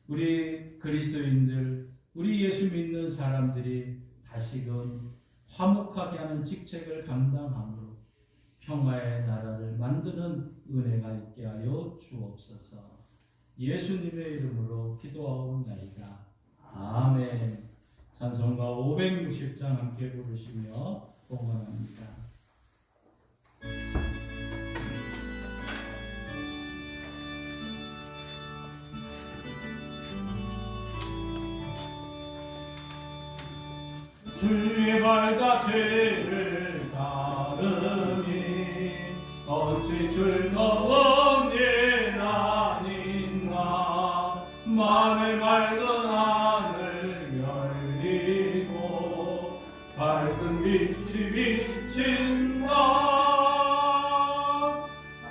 우리 그리스도인들, 우리 예수 믿는 사람들이 다시금 화목하게 하는 직책을 감당함으로 평화의 나라를 만드는 은혜가 있게 하여 주옵소서. 예수님의 이름으로 기도하옵나이다. 아멘. 찬송가 560장 함께 부르시며 봉헌합니다. 주의 발과 죄를 따르니 어찌 즐거운 일 아닌가. 마음의 맑은 하늘 열리고 밝은 빛이 비친다.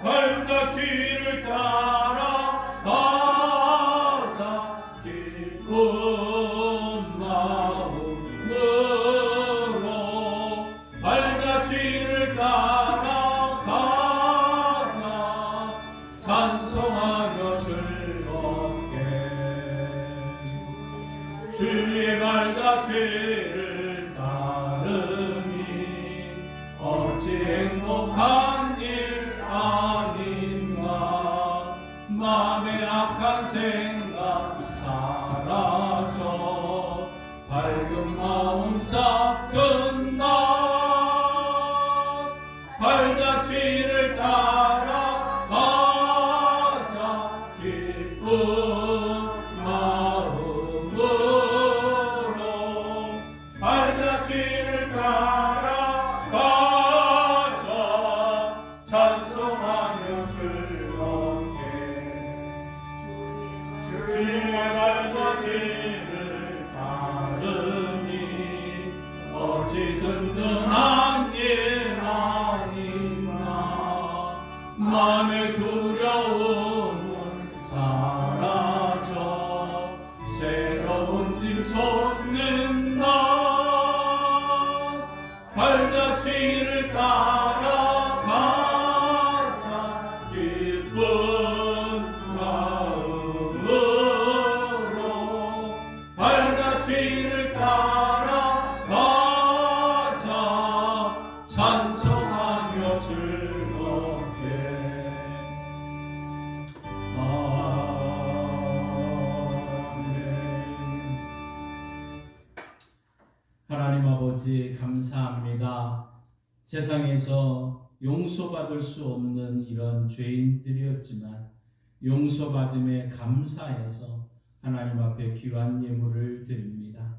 발과 죄를 따라가자 기쁜 마음으로 발자취를 따라가자 찬송하며 즐겁게 주의 발자취를 따르니 어찌 행복한 일 아닌가. 마음의 악한 생각 사라져 밝은 마음 싹 든다. 발자취를 따라가자 기쁜 마음으로 발자취를 따라가자 찬송하며 즐겁게 발자취를 따라가자 찬송하며 즐겁게 하나님 아버지 감사합니다. 세상에서 용서받을 수 없는 이런 죄인들이었지만 용서받음에 감사해서 하나님 앞에 귀한 예물을 드립니다.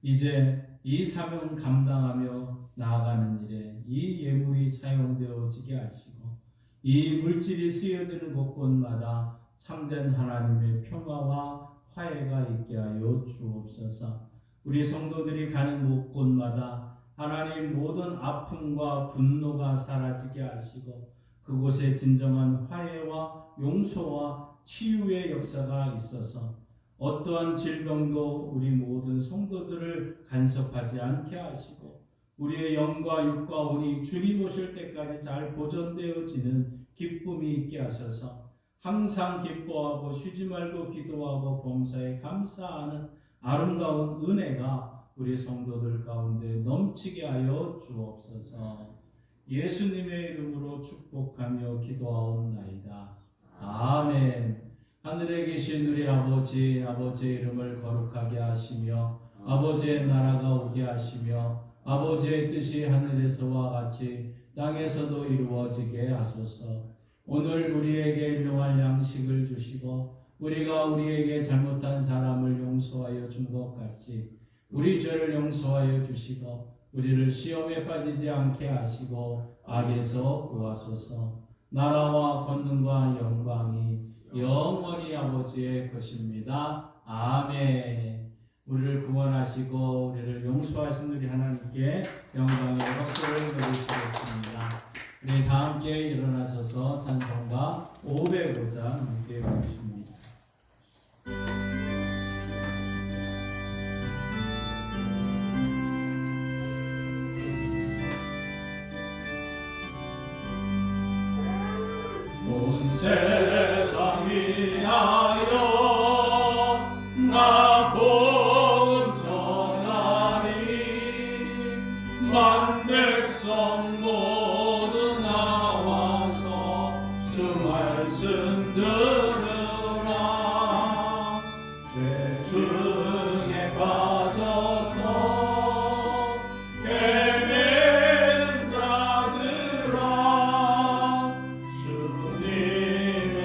이제 이 사명 감당하며 나아가는 일에 이 예물이 사용되어지게 하시고 이 물질이 쓰여지는 곳곳마다 참된 하나님의 평화와 화해가 있게 하여 주옵소서. 우리 성도들이 가는 곳곳마다 하나님 모든 아픔과 분노가 사라지게 하시고 그곳에 진정한 화해와 용서와 치유의 역사가 있어서 어떠한 질병도 우리 모든 성도들을 간섭하지 않게 하시고 우리의 영과 육과 혼이 주님 오실 때까지 잘 보존되어지는 기쁨이 있게 하셔서 항상 기뻐하고 쉬지 말고 기도하고 범사에 감사하는 아름다운 은혜가 우리 성도들 가운데 넘치게 하여 주옵소서. 예수님의 이름으로 축복하며 기도하옵나이다. 아멘. 하늘에 계신 우리 아버지, 아버지의 이름을 거룩하게 하시며 아버지의 나라가 오게 하시며 아버지의 뜻이 하늘에서와 같이 땅에서도 이루어지게 하소서. 오늘 우리에게 일용할 양식을 주시고 우리가 우리에게 잘못한 사람을 용서하여 준 것 같이 우리 죄를 용서하여 주시고 우리를 시험에 빠지지 않게 하시고 악에서 구하소서. 나라와 권능과 영광이 영원히 아버지의 것입니다. 아멘. 우리를 구원하시고 우리를 용서하신 우리 하나님께 영광의 박수를 드리시겠습니다. 우리 다 함께 일어나셔서 찬송가 505장 함께 부르십니다. 온 세상 위하여 나 복음 전하리 만 백성 모두 나와서 주 말씀 들으라 죄 중에 빠져서 헤매는 자들아 주님의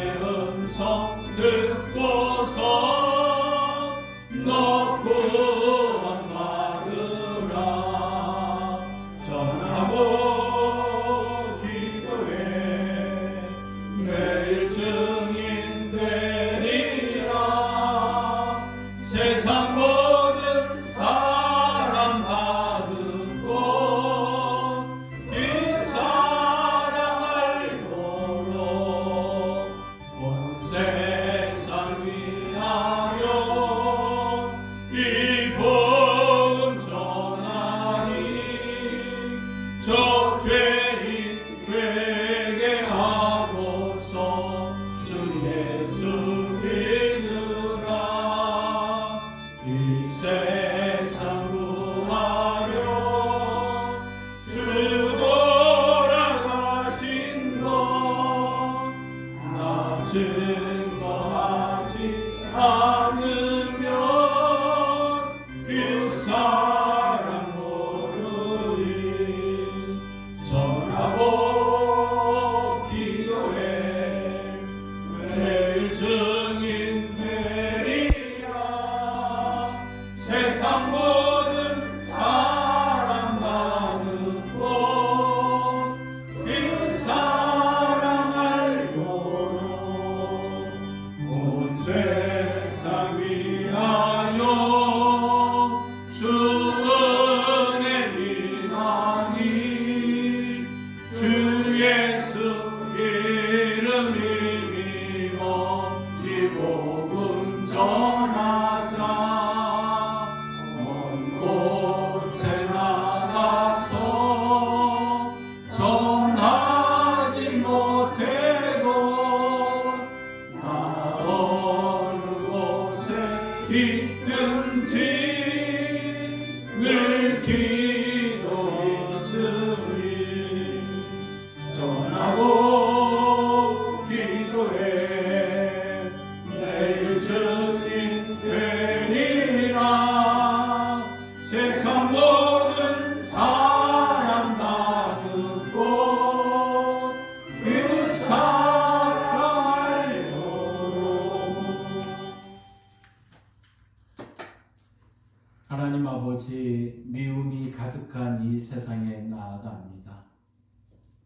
하나님 아버지, 미움이 가득한 이 세상에 나아갑니다.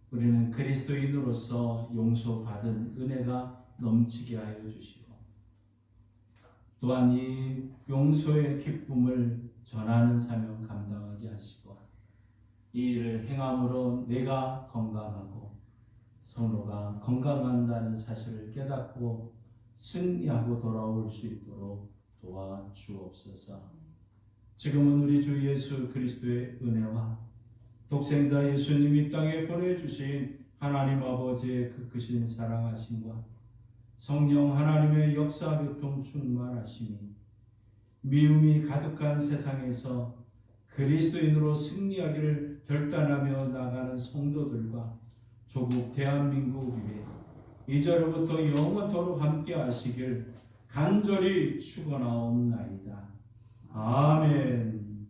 우리는 그리스도인으로서 용서받은 은혜가 넘치게 하여 주시고, 또한 이 용서의 기쁨을 전하는 사명 감당하게 하시고, 이 일을 행함으로 내가 건강하고 성도가 건강한다는 사실을 깨닫고 승리하고 돌아올 수 있도록 도와주옵소서. 지금은 우리 주 예수 그리스도의 은혜와 독생자 예수님이 땅에 보내주신 하나님 아버지의 그 크신 사랑하심과 성령 하나님의 역사교통 충만하심이 미움이 가득한 세상에서 그리스도인으로 승리하기를 결단하며 나가는 성도들과 조국 대한민국 위에 이제로부터 영원토록 함께 하시길 간절히 축원하옵나이다. 아멘.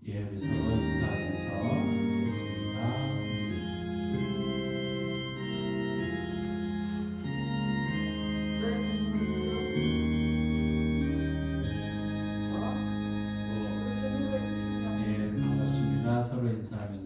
예, 우리 서로 인사하면서 드리겠습니다. 예, 반갑습니다. 서로 인사하면서